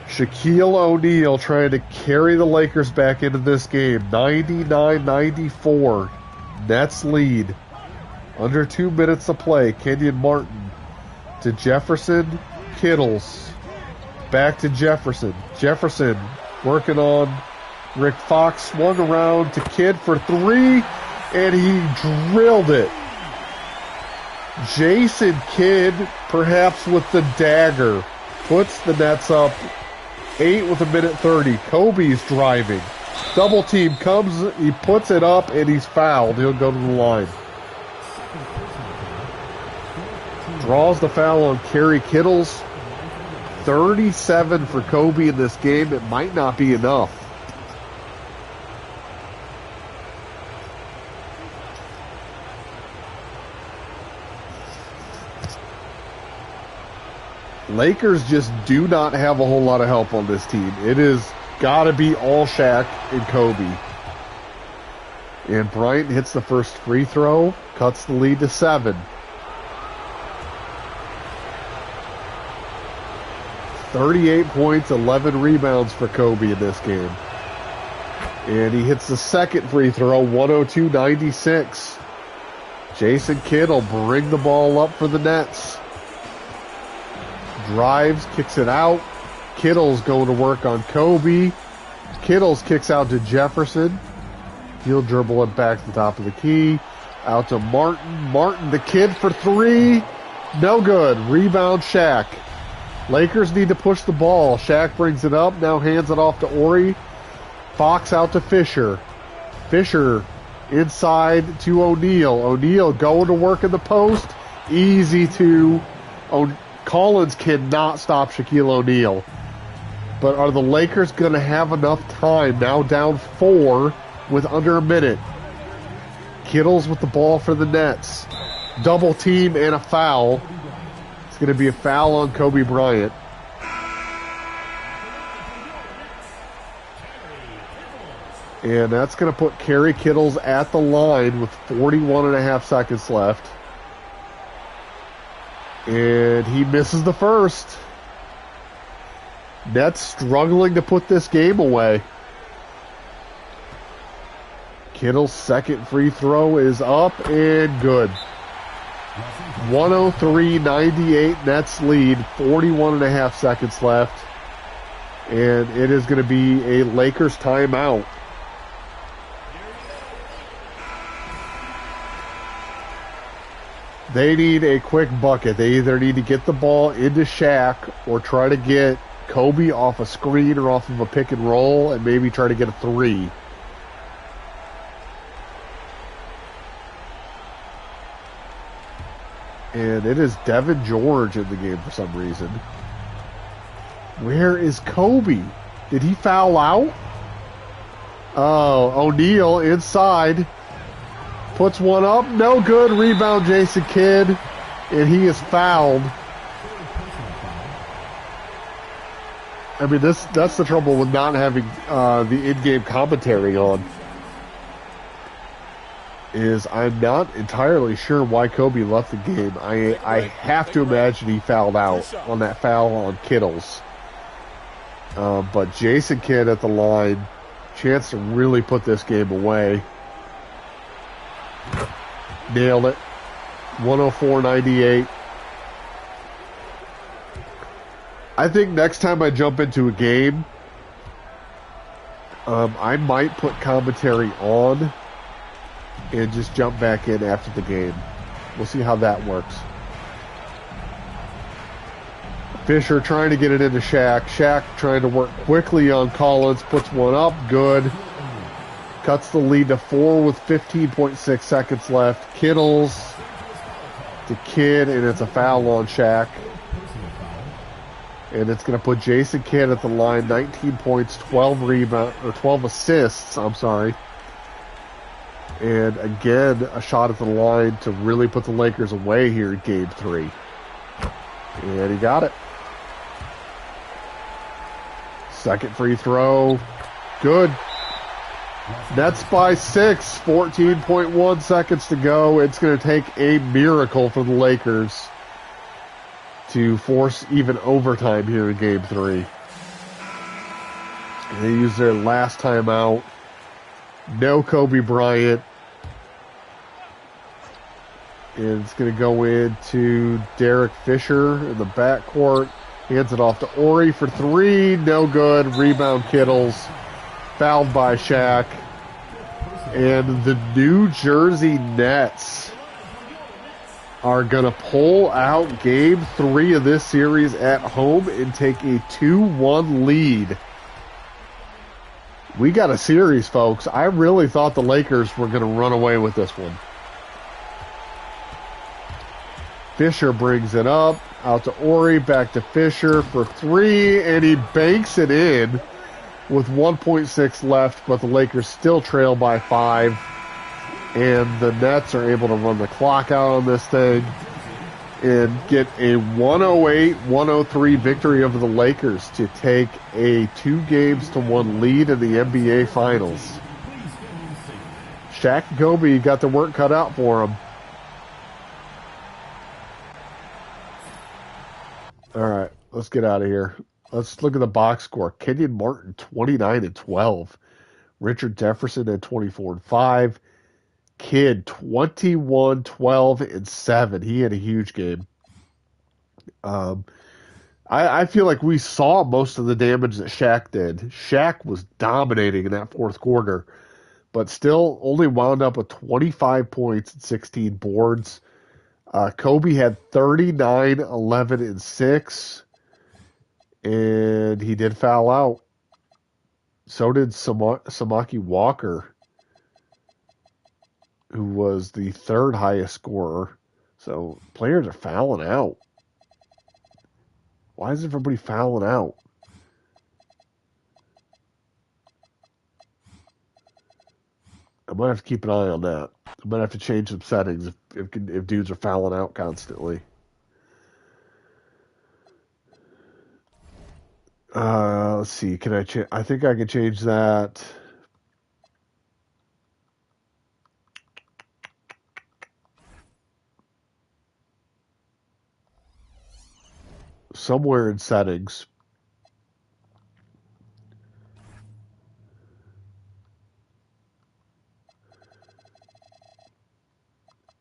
Shaquille O'Neal trying to carry the Lakers back into this game. 99-94. Nets lead. Under 2 minutes to play. Kenyon Martin to Jefferson. Kittles. Back to Jefferson. Jefferson working on Rick Fox. Swung around to Kidd for three, and he drilled it. Jason Kidd, perhaps with the dagger, puts the Nets up 8 with 1:30. Kobe's driving. Double team comes, he puts it up, and he's fouled. He'll go to the line. Draws the foul on Kerry Kittles. 37 for Kobe in this game. It might not be enough. Lakers just do not have a whole lot of help on this team. It is got to be all Shaq and Kobe. And Bryant hits the first free throw, cuts the lead to 7. 38 points, 11 rebounds for Kobe in this game. And he hits the second free throw, 102-96. Jason Kidd will bring the ball up for the Nets. Drives, kicks it out. Kittle's going to work on Kobe. Kittles kicks out to Jefferson. He'll dribble it back to the top of the key. Out to Martin. Martin, the Kidd for three. No good. Rebound Shaq. Lakers need to push the ball. Shaq brings it up, now hands it off to Ori. Fox out to Fisher. Fisher inside to O'Neal. O'Neal going to work in the post. Easy to... Collins cannot stop Shaquille O'Neal. But are the Lakers going to have enough time? Now down 4 with under a minute. Kittles with the ball for the Nets. Double team and a foul. It's going to be a foul on Kobe Bryant. And that's going to put Kerry Kittles at the line with 41.5 seconds left. And he misses the first. Nets struggling to put this game away. Kittle's second free throw is up and good. 103-98 Nets lead, 41.5 seconds left. And it is going to be a Lakers timeout. They need a quick bucket. They either need to get the ball into Shaq or try to get Kobe off a screen or off of a pick and roll and maybe try to get a three. And it is Devin George in the game for some reason. Where is Kobe? Did he foul out? Oh, O'Neal inside. Puts one up. No good. Rebound, Jason Kidd. And he is fouled. I mean, that's the trouble with not having the in-game commentary on. Is I'm not entirely sure why Kobe left the game. I have to imagine he fouled out on that foul on Kittles. But Jason Kidd at the line. Chance to really put this game away. Nailed it. 104-98. I think next time I jump into a game, I might put commentary on and just jump back in after the game. We'll see how that works. Fisher trying to get it into Shaq. Shaq trying to work quickly on Collins. Puts one up. Good. Cuts the lead to 4 with 15.6 seconds left. Kittles to Kidd, and it's a foul on Shaq. And it's going to put Jason Kidd at the line. 19 points, 12 rebounds, or 12 assists, I'm sorry. And again, a shot at the line to really put the Lakers away here in Game 3. And he got it. Second free throw. Good. Nets by 6. 14.1 seconds to go. It's going to take a miracle for the Lakers to force even overtime here in Game 3. They use their last timeout. No Kobe Bryant. And it's going to go into Derek Fisher in the backcourt. Hands it off to Ori for 3. No good. Rebound Kittles. Fouled by Shaq. And the New Jersey Nets are going to pull out Game 3 of this series at home and take a 2-1 lead. We got a series, folks. I really thought the Lakers were going to run away with this one. Fisher brings it up. Out to Ori, back to Fisher for 3, and he banks it in with 1.6 left, but the Lakers still trail by 5. And the Nets are able to run the clock out on this thing and get a 108-103 victory over the Lakers to take a 2-1 lead in the NBA Finals. Shaq and Kobe got the work cut out for them. All right, let's get out of here. Let's look at the box score. Kenyon Martin, 29-12. Richard Jefferson at 24-5. Kidd, 21-12-7. He had a huge game. I feel like we saw most of the damage that Shaq did. Shaq was dominating in that fourth quarter, but still only wound up with 25 points and 16 boards. Kobe had 39, 11, and 6, and he did foul out. So did Samaki Walker, who was the third highest scorer. So players are fouling out. Why is everybody fouling out? I might have to keep an eye on that. I might have to change some settings if dudes are fouling out constantly. Let's see. Can I change? I think I can change that. Somewhere in settings.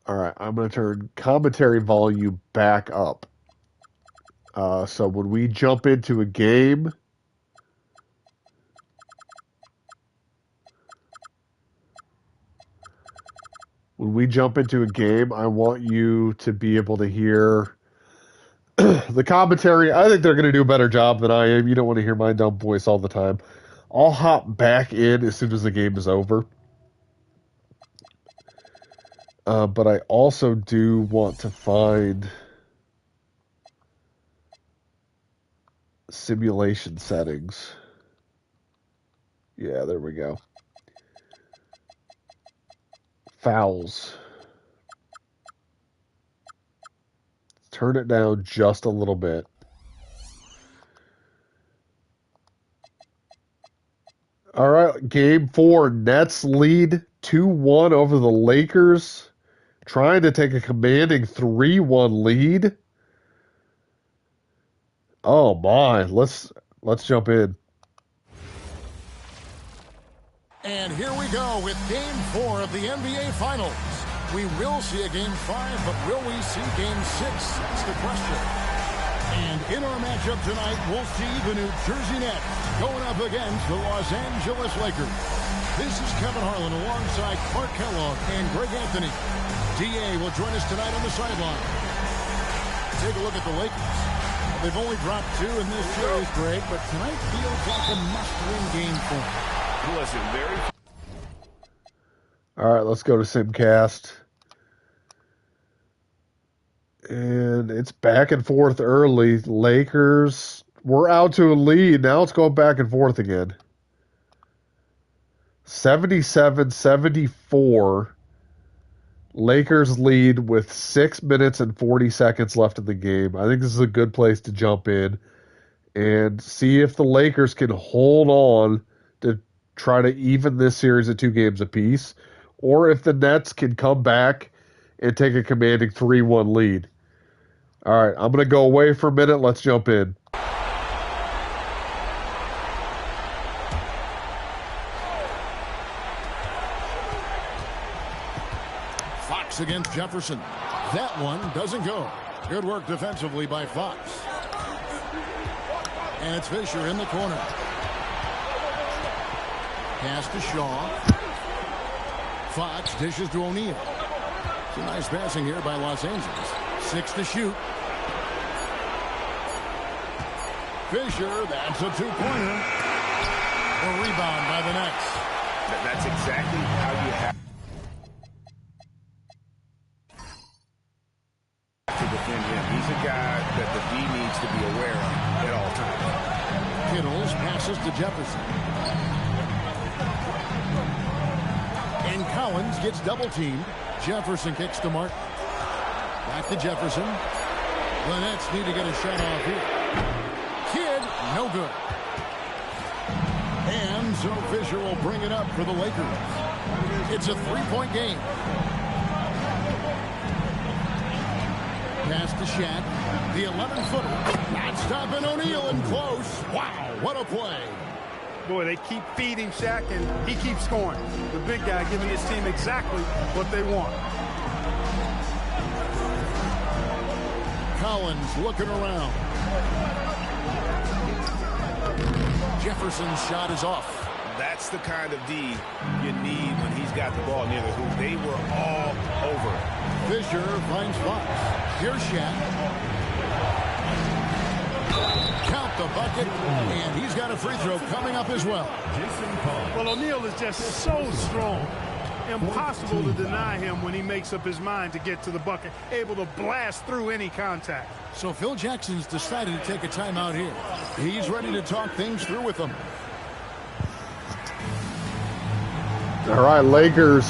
All right, I'm going to turn commentary volume back up. So when we jump into a game, I want you to be able to hear the commentary. I think they're going to do a better job than I am. You don't want to hear my dumb voice all the time. I'll hop back in as soon as the game is over. But I also do want to find Simulation settings. Yeah, there we go. Fouls. Turn it down just a little bit. All right, game 4. Nets lead 2-1 over the Lakers. Trying to take a commanding 3-1 lead. Oh my, let's jump in. And here we go with Game 4 of the NBA Finals. We will see a Game 5, but will we see Game 6? That's the question. And in our matchup tonight, we'll see the New Jersey Nets going up against the Los Angeles Lakers. This is Kevin Harlan alongside Clark Kellogg and Greg Anthony. D.A. will join us tonight on the sideline. Take a look at the Lakers. They've only dropped 2 in this series, Greg, but tonight feels like a must-win game for them. Listen, very... All right, let's go to Simcast. And it's back and forth early. Lakers, we're out to a lead. Now it's going back and forth again. 77-74. Lakers lead with 6 minutes and 40 seconds left in the game. I think this is a good place to jump in and see if the Lakers can hold on to try to even this series at 2 games apiece, or if the Nets can come back and take a commanding 3-1 lead. All right, I'm going to go away for a minute. Let's jump in. Fox against Jefferson. That one doesn't go. Good work defensively by Fox. And it's Fisher in the corner. Pass to Shaw. Fox dishes to O'Neal. Some nice passing here by Los Angeles. 6 to shoot. Fisher, that's a 2-pointer. A rebound by the Nets. That's exactly how you have to defend him. He's a guy that the D needs to be aware of at all times. Kittles passes to Jefferson. And Collins gets double-teamed. Jefferson kicks to Martin. Back to Jefferson. The Nets need to get a shot off here. Kidd, no good. And so Fisher will bring it up for the Lakers. It's a 3-point game. Pass to Shaq. The 11-footer. Not stopping O'Neal in close. Wow, what a play. Boy, they keep feeding Shaq, and he keeps scoring. The big guy giving his team exactly what they want. Collins looking around. Jefferson's shot is off. That's the kind of D you need when he's got the ball near the hoop. They were all over it. Fisher finds Fox. Here's Shaq. Count the bucket, and he's got a free throw coming up as well. Well, O'Neal is just so strong. Impossible to deny him when he makes up his mind to get to the bucket, able to blast through any contact. So Phil Jackson's decided to take a timeout here. He's ready to talk things through with them. All right, Lakers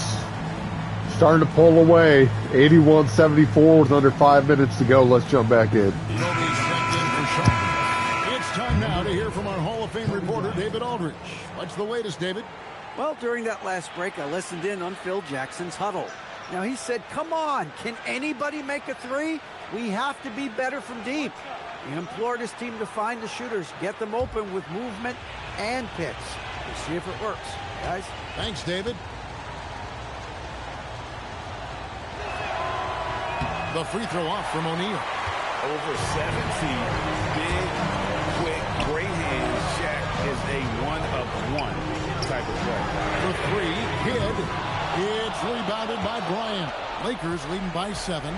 starting to pull away. 81-74 with under 5 minutes to go. Let's jump back in. Kobe's checked in for Sean. It's time now to hear from our Hall of Fame reporter, David Aldridge. What's the latest, David? Well, during that last break, I listened in on Phil Jackson's huddle. Now, he said, come on, can anybody make a 3? We have to be better from deep. He implored his team to find the shooters, get them open with movement and picks. We'll see if it works, guys. Thanks, David. The free throw off from O'Neal. Over 7 feet, big, quick, great hands. Shaq is a one-of-one type of player. The 3, Kidd. It's rebounded by Bryant. Lakers leading by 7.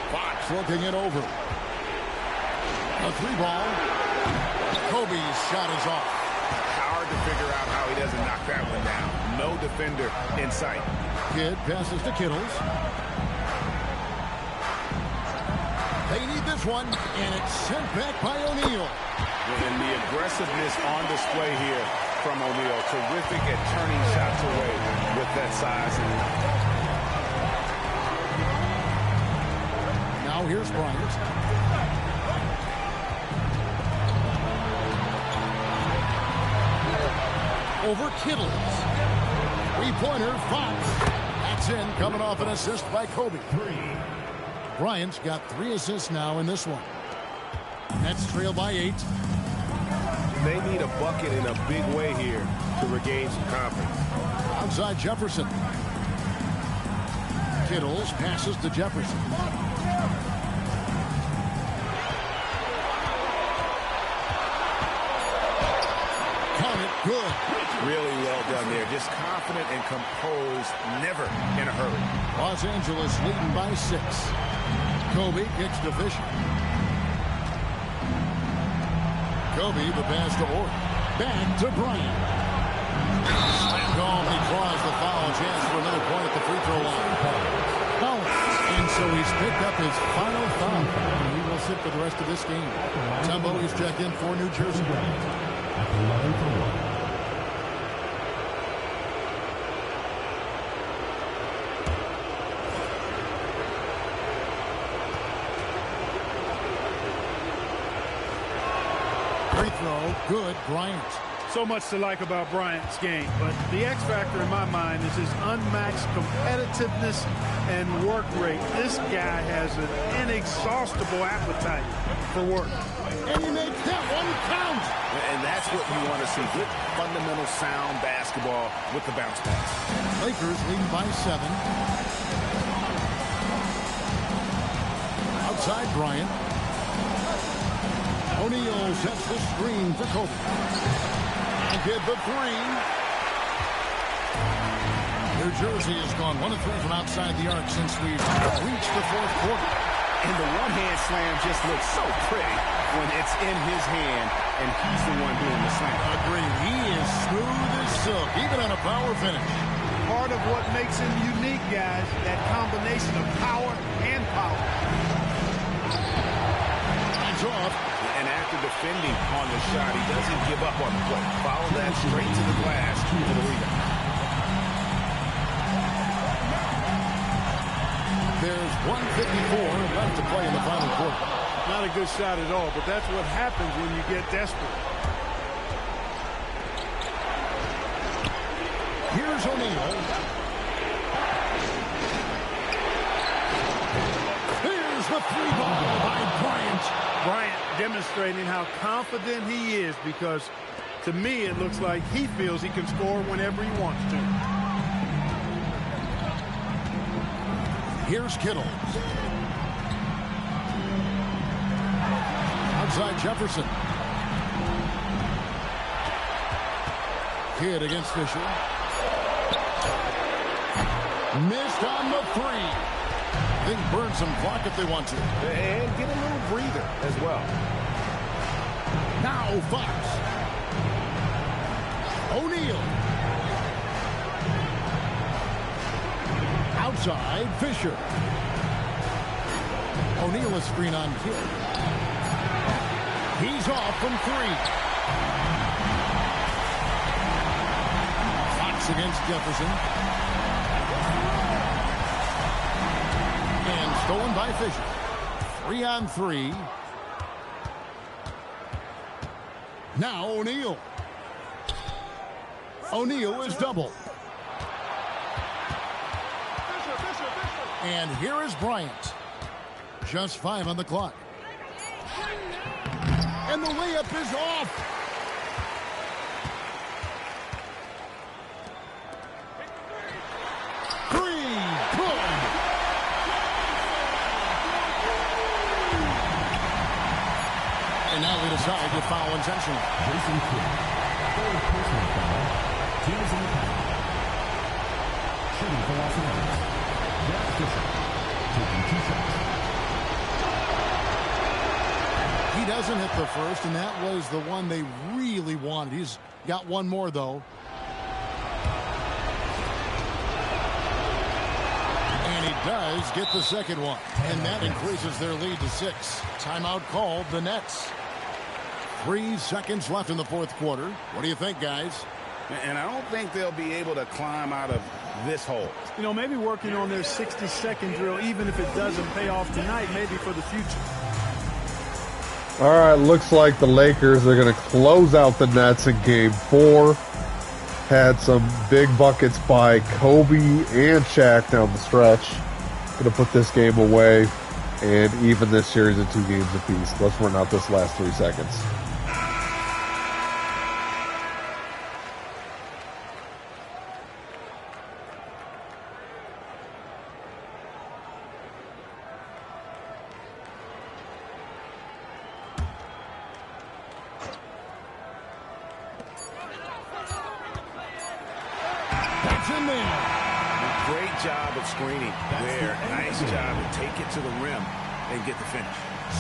Fox looking it over. A 3-ball. Kobe's shot is off. Hard to figure out how he doesn't knock that one down. No defender in sight. Kidd passes to Kittles. They need this one, and it's sent back by O'Neal. And the aggressiveness on display here from O'Neal. Terrific at turning shots away with that size and length. Now here's Bryant. Over Kittles. Three-pointer, Fox. That's in, coming off an assist by Kobe. Bryant's got 3 assists now in this one. Nets trail by 8. They need a bucket in a big way here to regain some confidence. Outside Jefferson. Kittles passes to Jefferson. Count it, good. Really well done there. Just confident and composed, never in a hurry. Los Angeles leading by 6. Kobe kicks to Fisher. Kobe, the pass to Orr. Back to Bryant. Slammed home. He draws the foul. Chance for another point at the free throw line. And so he's picked up his final foul. And he will sit for the rest of this game. Tumbo is checked in for New Jersey. Free throw, good, Bryant. So much to like about Bryant's game, but the X factor in my mind is his unmatched competitiveness and work rate. This guy has an inexhaustible appetite for work. And he makes that one count. And that's what you want to see. Good fundamental sound basketball with the bounce pass. Lakers leading by 7. Outside Bryant. O'Neal sets the screen for Kobe. And get the 3. New Jersey has gone 1 of 3 from outside the arc since we've reached the 4th quarter. And the one-hand slam just looks so pretty when it's in his hand and he's the one doing the slam. Agreed. He is smooth as silk, even on a power finish. Part of what makes him unique, guys, that combination of power and power. Hands off. And after defending on the shot, he doesn't give up on the play. Follow that straight to the glass for the rebound. There's 1:54 left to play in the final quarter. Not a good shot at all, but that's what happens when you get desperate. Here's O'Neal. Here's the 3-ball by Bryant. Bryant demonstrating how confident he is, because to me it looks like he feels he can score whenever he wants to. Here's Kittles. Outside Jefferson. Kidd against Fisher. Missed on the 3. They can burn some clock if they want to. And get a little breather as well. Now Fox. O'Neal. Outside Fisher. O'Neal is screen on Kidd. He's off from 3. Fox against Jefferson. And stolen by Fisher. 3 on 3. Now O'Neal. O'Neal is double. And here is Bryant. Just 5 on the clock. And the layup is off. Three, good. And now we decide to foul intentional. Jason Kidd. Third personal foul. Teams in the foul. Shooting for Los Angeles. Derek Fisher. Taking 2 shots. He doesn't hit the first, and that was the one they really wanted. He's got one more, though. And he does get the second one. And that increases their lead to 6. Timeout called the Nets. 3 seconds left in the fourth quarter. What do you think, guys? And I don't think they'll be able to climb out of this hole. You know, maybe working on their 60-second drill, even if it doesn't pay off tonight, maybe for the future. All right, looks like the Lakers are going to close out the Nets in Game 4. Had some big buckets by Kobe and Shaq down the stretch. Going to put this game away and even this series in 2 games apiece. Let's run out this last 3 seconds.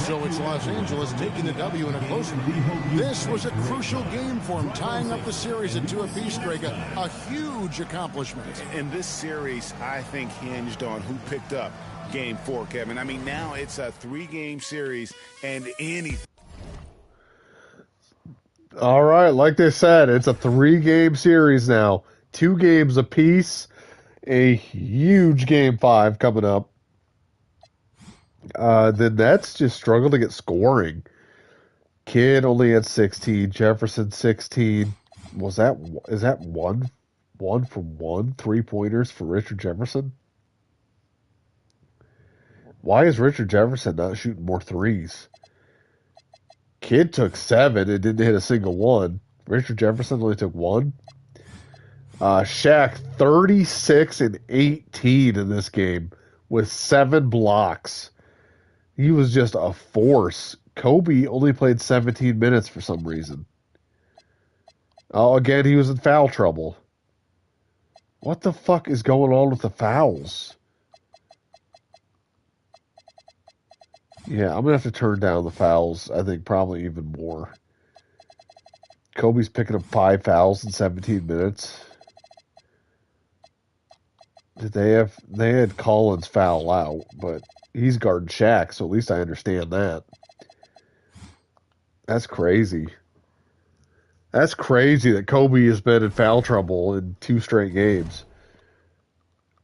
So it's Los Angeles taking the W in a close one. This was a crucial game for him, tying up the series at 2 apiece, Greg. A huge accomplishment. And this series, I think, hinged on who picked up Game 4, Kevin. I mean, now it's a 3-game series, and All right, like they said, it's a 3-game series now. 2 games apiece. A huge Game 5 coming up. The Nets just struggle to get scoring. Kidd only had 16. Jefferson 16. Is that one from 1 3-pointers for Richard Jefferson? Why is Richard Jefferson not shooting more threes? Kidd took 7 and didn't hit a single one. Richard Jefferson only took 1. Shaq 36 and 18 in this game with 7 blocks. He was just a force. Kobe only played 17 minutes for some reason. Oh, again, he was in foul trouble. What the fuck is going on with the fouls? Yeah, I'm going to have to turn down the fouls. I think probably even more. Kobe's picking up 5 fouls in 17 minutes. They had Collins foul out, but he's guarding Shaq, so at least I understand that. That's crazy. That's crazy that Kobe has been in foul trouble in 2 straight games.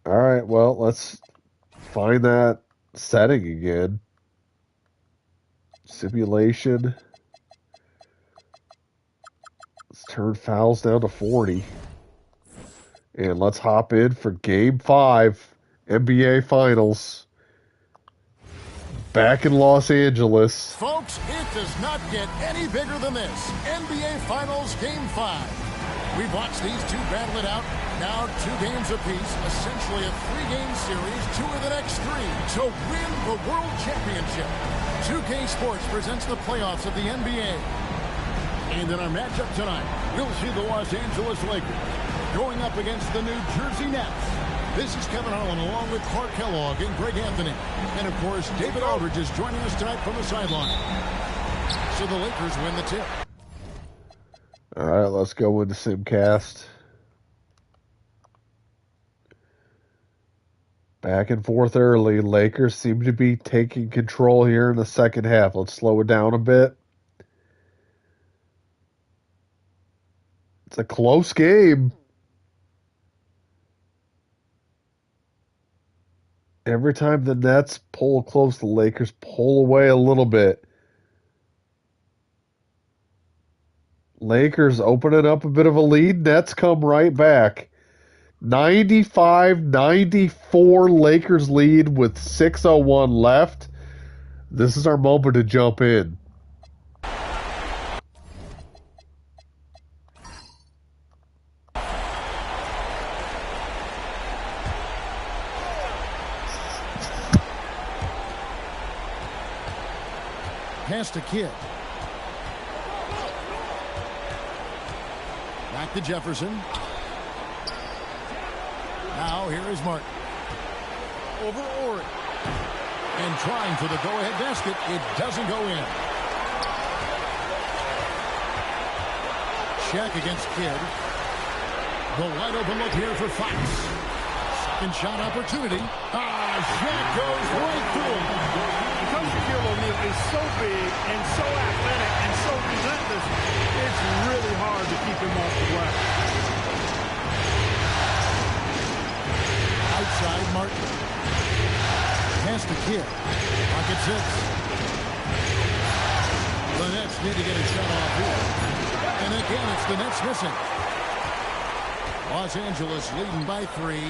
All right, well, let's find that setting again. Simulation. Let's turn fouls down to 40. And let's hop in for Game 5, NBA Finals. Back in Los Angeles. Folks, it does not get any bigger than this. NBA Finals Game 5. We've watched these two battle it out. Now 2 games apiece. Essentially a 3-game series. 2 of the next 3 to win the World Championship. 2K Sports presents the playoffs of the NBA. And in our matchup tonight, we'll see the Los Angeles Lakers going up against the New Jersey Nets. This is Kevin Harlan along with Clark Kellogg and Greg Anthony. And, of course, David Aldridge is joining us tonight from the sideline. So the Lakers win the tip. All right, let's go into Simcast. Back and forth early. Lakers seem to be taking control here in the second half. Let's slow it down a bit. It's a close game. Every time the Nets pull close, the Lakers pull away a little bit. Lakers opening up a bit of a lead. Nets come right back. 95-94 Lakers lead with 6:01 left. This is our moment to jump in. Pass to Kidd. Back to Jefferson. Now here is Martin. Over Ori. And trying for the go-ahead basket. It doesn't go in. Shaq against Kidd. The wide open look here for Fox. Second shot opportunity. Shaq goes right through him. Because Shaquille O'Neal is so big and so athletic and so relentless, it's really hard to keep him off the glass. Outside Martin. Pass to Kidd. Pocket 6. The Nets need to get a shot off here. And again, it's the Nets missing. Los Angeles leading by 3.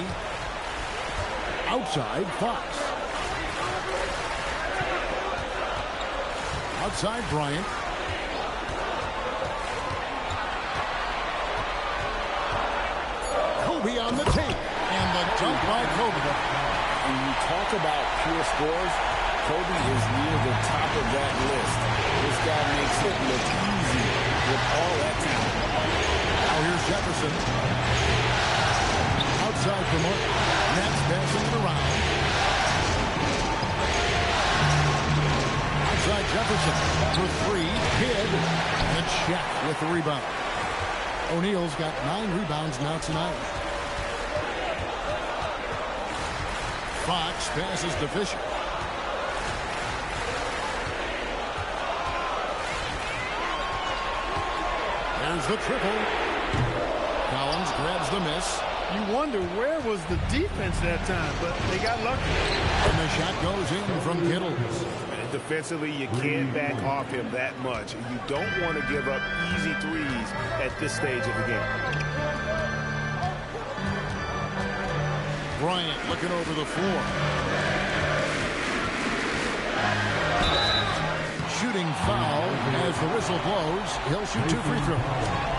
Outside Fox. Outside Bryant. Kobe on the tape. And the dunk by Kobe. When you talk about pure scores, Kobe is near the top of that list. This guy makes it look easy with all that talent. Now here's Jefferson. Outside for Martin. Nets passing it around. Outside Jefferson for 3. Kidd. And Shaq with the rebound. O'Neal's got 9 rebounds now tonight. Fox passes to Fisher. There's the triple. Collins grabs the miss. You wonder where was the defense that time, but they got lucky. And the shot goes in from Kittles. Defensively, you can't back off him that much. You don't want to give up easy threes at this stage of the game. Bryant looking over the floor. Shooting foul as the whistle blows. He'll shoot 2 free throws.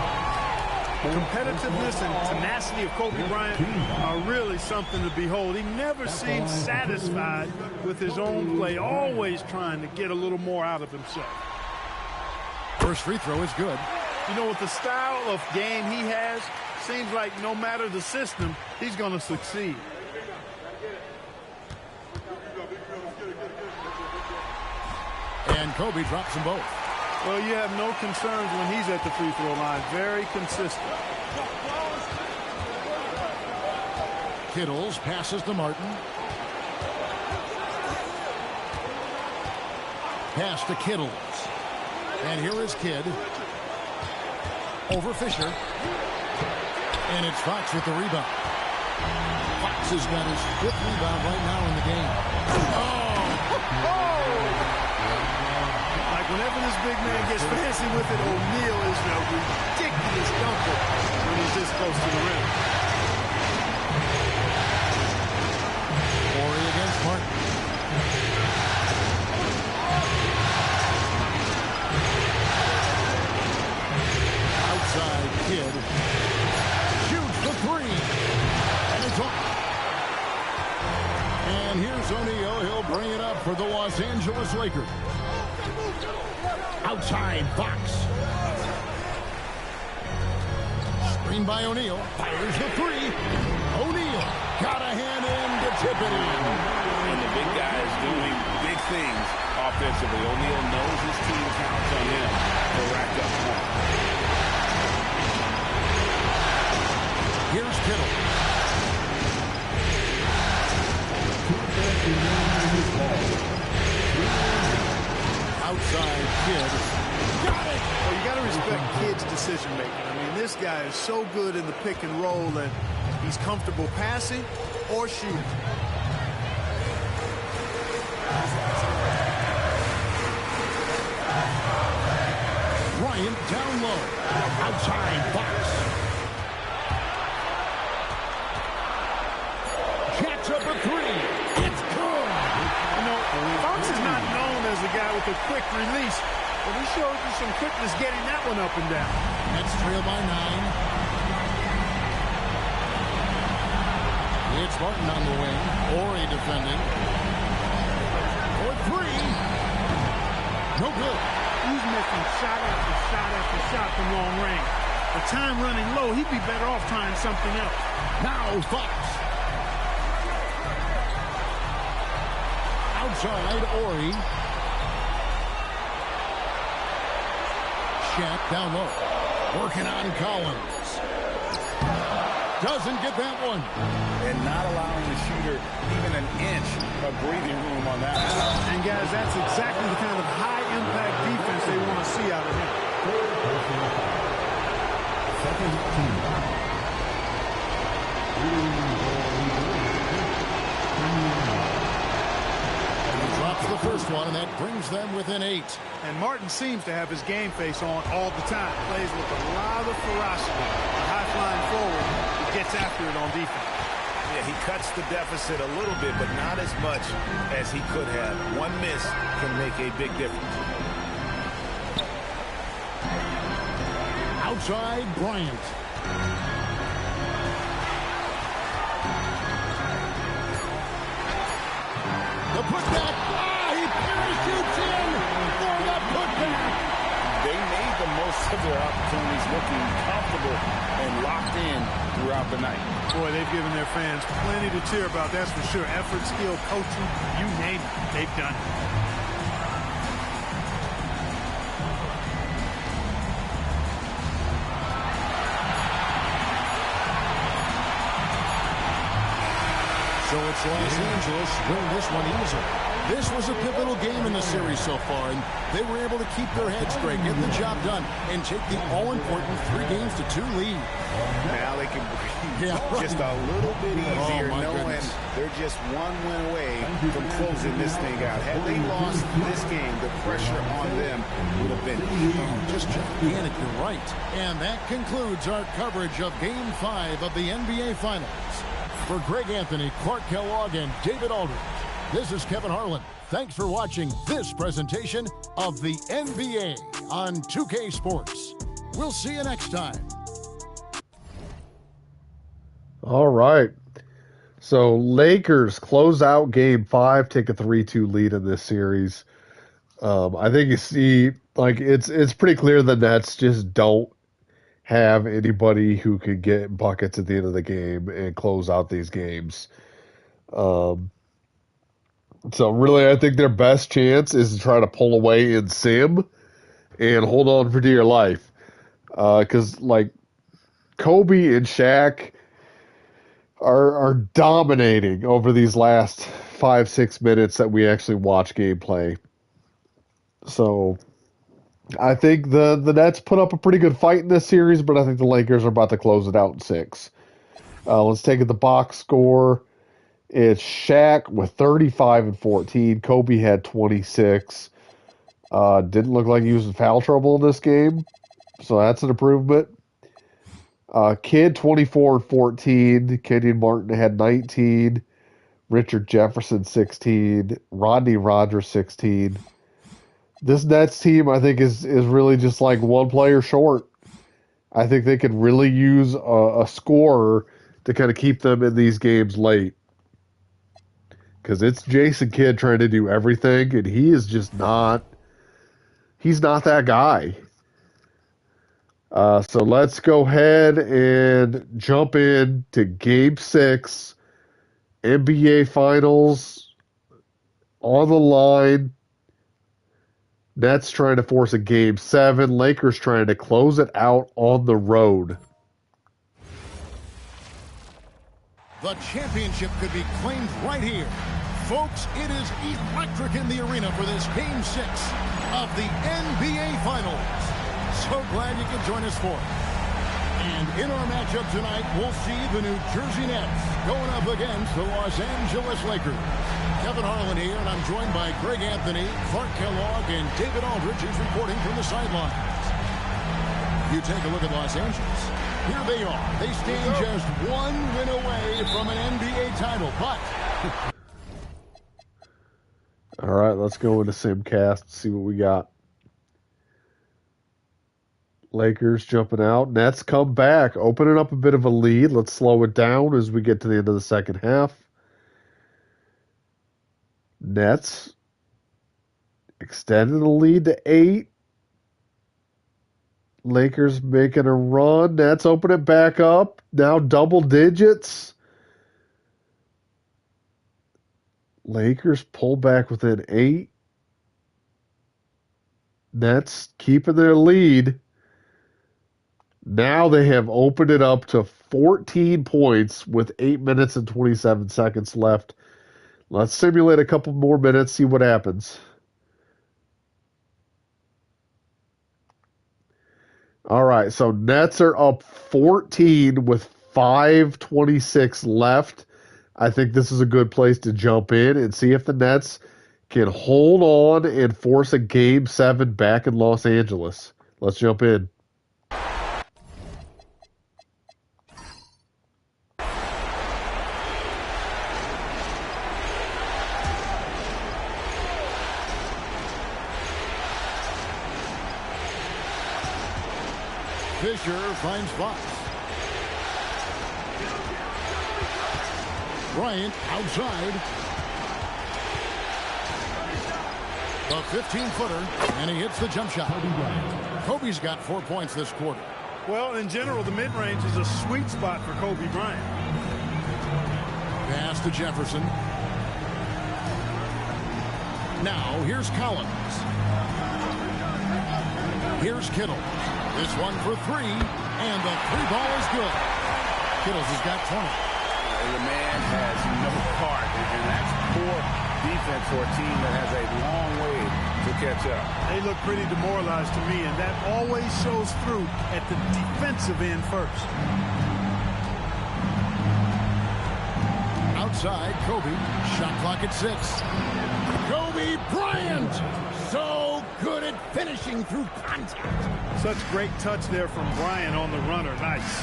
Competitiveness and tenacity of Kobe Bryant are really something to behold. He never seems satisfied with his own play, always trying to get a little more out of himself. First free throw is good. You know, with the style of game he has, seems like no matter the system, he's going to succeed. And Kobe drops them both. Well, you have no concerns when he's at the free throw line. Very consistent. Kittles passes to Martin. Pass to Kittles. And here is Kidd. Over Fisher. And it's Fox with the rebound. Fox has got his 5th rebound right now in the game. Like whenever this big man gets fancy with it, O'Neal is a ridiculous dunker when he's this close to the rim. Morey against Martin. Outside Kidd. Shoots the 3. And it's off. And here's O'Neal. He'll bring it up for the Los Angeles Lakers. Outside Fox. Screen by O'Neal. Fires the 3. O'Neal got a hand in to tip it in. And the big guy is doing big things offensively. O'Neal knows his team counts on him to rack up points. Here's Kittle. Outside Kidd. Got it! Well, you got to respect Kidd's decision-making. I mean, this guy is so good in the pick and roll that he's comfortable passing or shooting. Bryant down low. Outside Fox. Jacks up a 3. It's good. You know, Fox is not known as a guy with a quick release, but he showed you some quickness getting that one up and down. Nets trail by 9. It's Martin on the wing. Morey defending. For 3. No good. He's missing shot after shot after shot from long range. The time running low, he'd be better off trying something else. Now Fox. Outside Morey. Shaq down low. Working on Collins. Doesn't get that one. And not allowing the shooter even an inch of breathing room on that one. And, guys, that's exactly the kind of high-impact defense they want to see out of him. Second team. Drops the first one, and that brings them within 8. And Martin seems to have his game face on all the time. Plays with a lot of ferocity. A high-flying forward. He gets after it on defense. Yeah, he cuts the deficit a little bit, but not as much as he could have. One miss can make a big difference. Outside, Bryant. The putback. He parachutes in for the putback. They made the most of their opportunities, looking comfortable and locked in throughout the night. Boy, they've given their fans plenty to cheer about, that's for sure. Effort, skill, coaching, you name it, they've done it. So it's Los Angeles win this one easily. This was a pivotal game in the series so far, and they were able to keep their heads straight, get the job done, and take the all-important 3-2 lead. Now they can breathe just a little bit easier, knowing they're just one win away from closing this thing out. Had they lost this game, the pressure on them would have been just gigantic, you're right. And that concludes our coverage of Game 5 of the NBA Finals. For Greg Anthony, Clark Kellogg, and David Aldridge, this is Kevin Harlan. Thanks for watching this presentation of the NBA on 2K Sports. We'll see you next time. All right. So Lakers close out Game 5, take a 3-2 lead in this series. I think you see, like, it's pretty clear the Nets just don't have anybody who can get buckets at the end of the game and close out these games. So really, I think their best chance is to try to pull away in sim and hold on for dear life. Because, like, Kobe and Shaq are dominating over these last 5-6 minutes that we actually watch gameplay. So I think the Nets put up a pretty good fight in this series, but I think the Lakers are about to close it out in 6. Let's take the box score. It's Shaq with 35 and 14. Kobe had 26. Didn't look like he was in foul trouble in this game, so that's an improvement. Kidd 24 and 14. Kenyon Martin had 19. Richard Jefferson 16. Rodney Rogers 16. This Nets team, I think, is really just like one player short. I think they could really use a scorer to kind of keep them in these games late. Because it's Jason Kidd trying to do everything, and he is just not... He's not that guy. So let's go ahead and jump in to Game 6. NBA Finals on the line. Nets trying to force a Game 7. Lakers trying to close it out on the road. The championship could be claimed right here. Folks, it is electric in the arena for this Game 6 of the NBA Finals. So glad you could join us for it. And in our matchup tonight, we'll see the New Jersey Nets going up against the Los Angeles Lakers. Kevin Harlan here, and I'm joined by Greg Anthony, Clark Kellogg, and David Aldridge, who's reporting from the sidelines. You take a look at Los Angeles. Here they are. They stand just one win away from an NBA title, but... All right, let's go into Simcast, see what we got. Lakers jumping out. Nets come back, opening up a bit of a lead. Let's slow it down as we get to the end of the second half. Nets extending the lead to 8. Lakers making a run. Nets open it back up. Now double digits. Lakers pull back within 8. Nets keeping their lead. Now they have opened it up to 14 points with 8 minutes and 27 seconds left. Let's simulate a couple more minutes, see what happens. All right, so Nets are up 14 with 5:26 left. I think this is a good place to jump in and see if the Nets can hold on and force a Game 7 back in Los Angeles. Let's jump in. Fisher finds Fox. Bryant outside. The 15-footer, and he hits the jump shot. Kobe's got 4 points this quarter. Well, in general, the mid-range is a sweet spot for Kobe Bryant. Pass to Jefferson. Now, here's Collins. Here's Kittle. This one for 3, and the 3 ball is good. Kittles has got 20. The man has no heart, and that's poor defense for a team that has a long way to catch up. They look pretty demoralized to me, and that always shows through at the defensive end first. Outside, Kobe. Shot clock at 6. Kobe Bryant! So good at finishing through contact. Such great touch there from Bryant on the runner. Nice.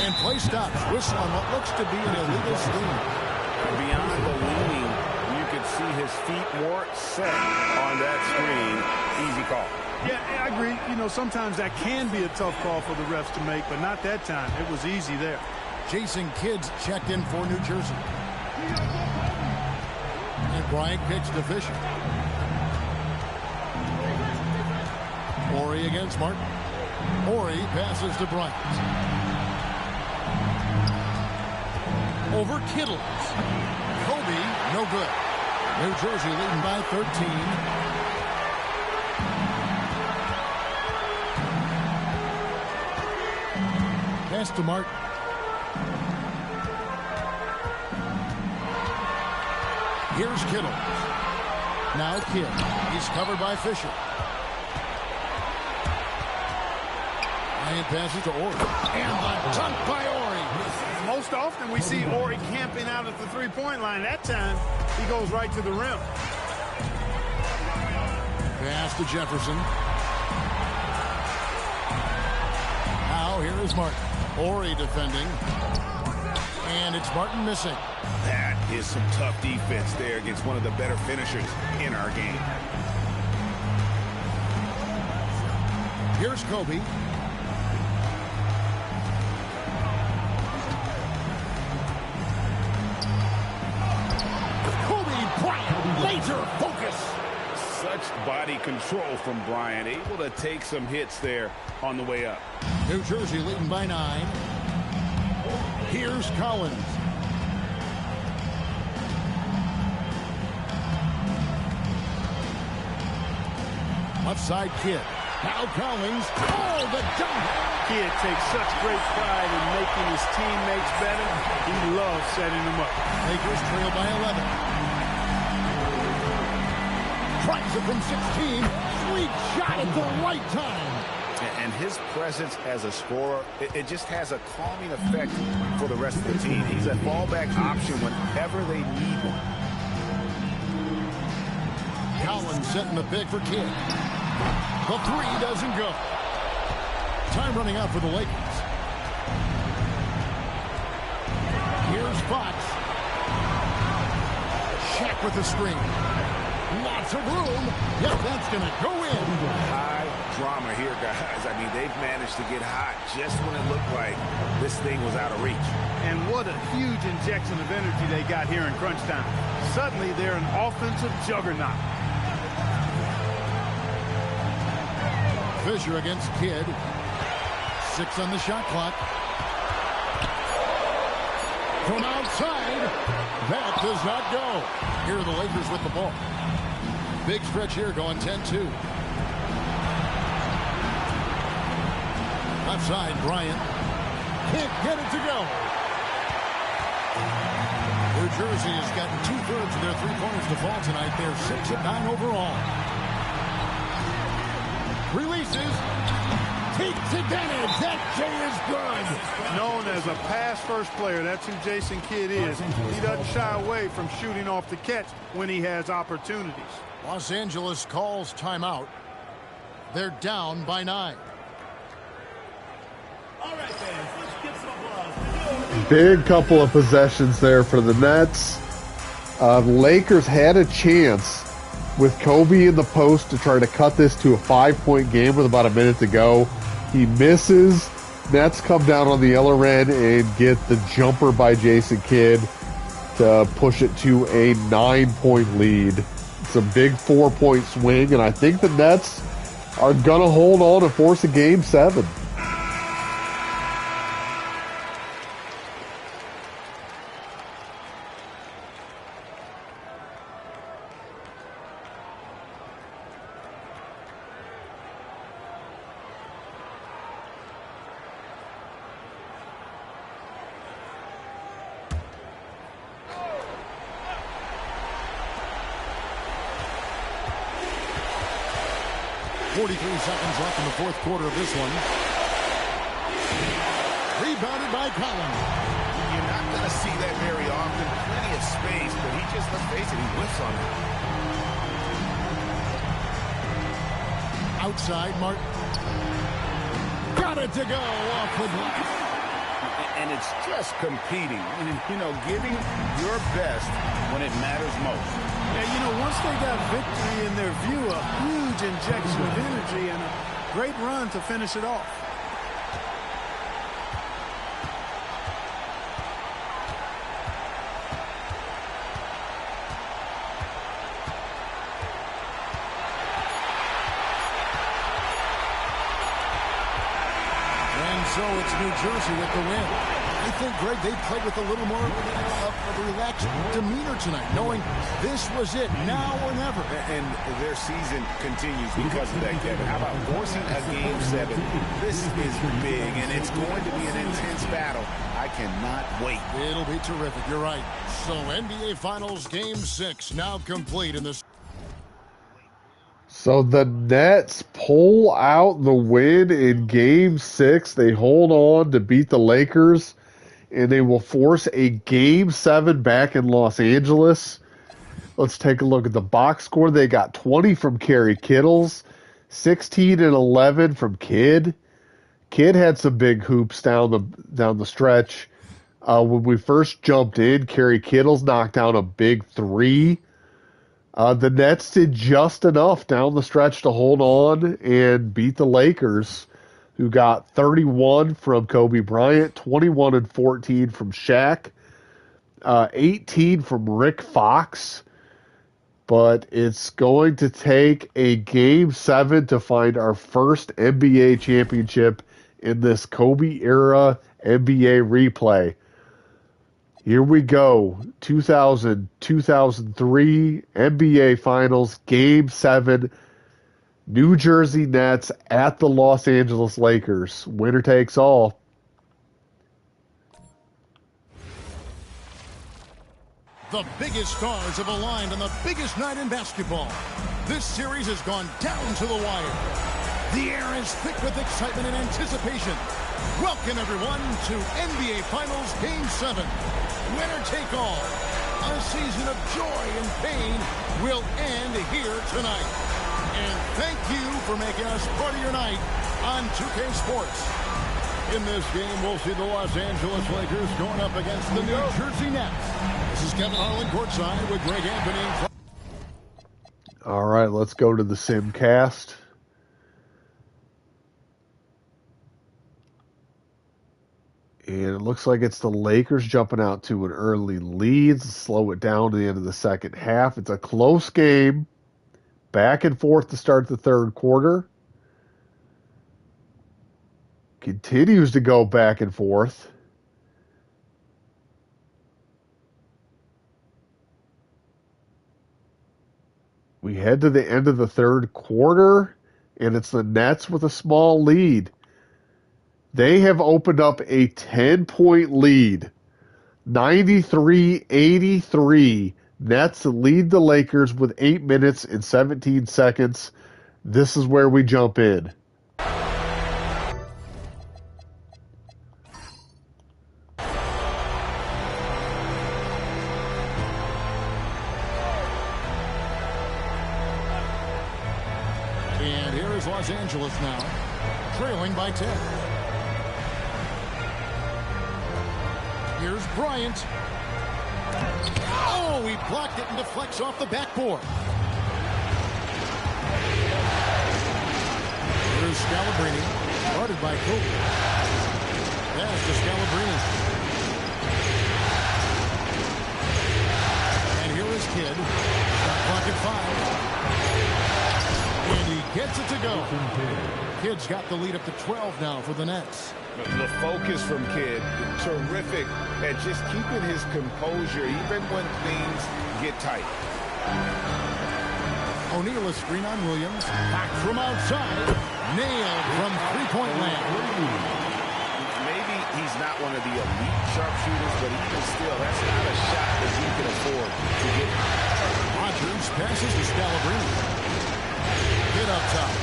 And play stops. Whistle on what looks to be an illegal swing. Beyond the leaning, you could see his feet more set on that screen. Easy call. Yeah, I agree. You know, sometimes that can be a tough call for the refs to make, but not that time. It was easy there. Jason Kidd's checked in for New Jersey. And Bryant kicks to Fisher. Horry against Martin. Horry passes to Bryant. Over Kittles. Kobe, no good. New Jersey leading by 13. Pass to Martin. Here's Kittle. Now Kidd. He's covered by Fisher. Bryant passes to Horry. And the dunk by Horry. Most often we see Horry camping out at the three-point line. That time, he goes right to the rim. Pass to Jefferson. Now here is Martin. Horry defending. And it's Martin missing. That is some tough defense there against one of the better finishers in our game. Here's Kobe. Kobe Bryant, laser focus. Such body control from Bryant, able to take some hits there on the way up. New Jersey leading by 9. Here's Collins. Left side Kidd. Now Collins. Oh, the dunk. Kidd takes such great pride in making his teammates better. He loves setting them up. Lakers trail by 11. Tries it from 16. Sweet shot at the right time. And his presence as a scorer, it just has a calming effect for the rest of the team. He's a fallback option whenever they need one. Collins setting the pick for Kidd. The 3 doesn't go. Time running out for the Lakers. Here's Fox. Shaq with the screen. Lots of room. Yep, that's going to go in. High drama here, guys. I mean, they've managed to get hot just when it looked like this thing was out of reach. And what a huge injection of energy they got here in crunch time. Suddenly, they're an offensive juggernaut. Fisher against Kidd. 6 on the shot clock. From outside, that does not go. Here are the Lakers with the ball. Big stretch here going 10-2. left side. Bryant can't get it to go. New Jersey has gotten 2/3 of their three-pointers to fall tonight. They're 6 of 9 overall. Releases. Takes advantage. That J is good. Known as a pass-first player, that's who Jason Kidd is. He doesn't shy away from shooting off the catch when he has opportunities. Los Angeles calls timeout. They're down by 9. All right, fans, let's get some applause. Big couple of possessions there for the Nets. Lakers had a chance with Kobe in the post to try to cut this to a 5-point game with about a minute to go. He misses. Nets come down on the other end and get the jumper by Jason Kidd to push it to a 9-point lead. It's a big 4-point swing, and I think the Nets are going to hold on and force a Game 7. Seconds left in the fourth quarter of this one. Rebounded by Collins. You're not going to see that very often. Plenty of space, but he just, let's face it, he whiffs on it. Outside, Martin. Got it to go off the glass. And it's just competing. And, you know, giving your best when it matters most. And, you know, once they got victory in their view, a huge injection of energy and a great run to finish it off. And so it's New Jersey with the win. I think, Greg, they played with a little more of a relaxed demeanor tonight, knowing this was it, now or never. And their season continues because of that, Kevin. How about forcing a Game 7? This is big, and it's going to be an intense battle. I cannot wait. It'll be terrific. You're right. So NBA Finals Game 6 now complete in this. So the Nets pull out the win in Game 6. They hold on to beat the Lakers, and they will force a Game 7 back in Los Angeles. Let's take a look at the box score. They got 20 from Kerry Kittles, 16 and 11 from Kidd. Kidd had some big hoops down the stretch. When we first jumped in, Kerry Kittles knocked down a big 3. The Nets did just enough down the stretch to hold on and beat the Lakers, who got 31 from Kobe Bryant, 21 and 14 from Shaq, 18 from Rick Fox. But it's going to take a Game 7 to find our first NBA championship in this Kobe-era NBA replay. Here we go. 2000-2003 NBA Finals, Game 7. New Jersey Nets at the Los Angeles Lakers. Winner takes all. The biggest stars have aligned on the biggest night in basketball. This series has gone down to the wire. The air is thick with excitement and anticipation. Welcome, everyone, to NBA Finals Game 7. Winner take all. A season of joy and pain will end here tonight. And thank you for making us part of your night on 2K Sports. In this game, we'll see the Los Angeles Lakers going up against the New Jersey Nets. This is Kevin Harlan courtside with Greg Anthony. All right, let's go to the Simcast. And it looks like it's the Lakers jumping out to an early lead, slow it down to the end of the second half. It's a close game, back and forth to start the third quarter. Continues to go back and forth. We head to the end of the third quarter, and it's the Nets with a small lead. They have opened up a 10-point lead. 93-83. Nets lead the Lakers with 8 minutes and 17 seconds. This is where we jump in. And here is Los Angeles now, trailing by 10. Here's Bryant. Oh, he blocked it and deflects off the backboard. Here's Scalabrine, guarded by Kobe. Pass to Scalabrine. And here is Kidd. Shot clock at 5. And he gets it to go. Kidd's got the lead up to 12 now for the Nets. The focus from Kidd, terrific at just keeping his composure even when things get tight. O'Neal a screen on Williams. Back from outside. Nailed from three-point land. Maybe he's not one of the elite sharpshooters, but even still, that's not a shot that he can afford to get. Rodgers passes to Scalabrine. Kidd up top.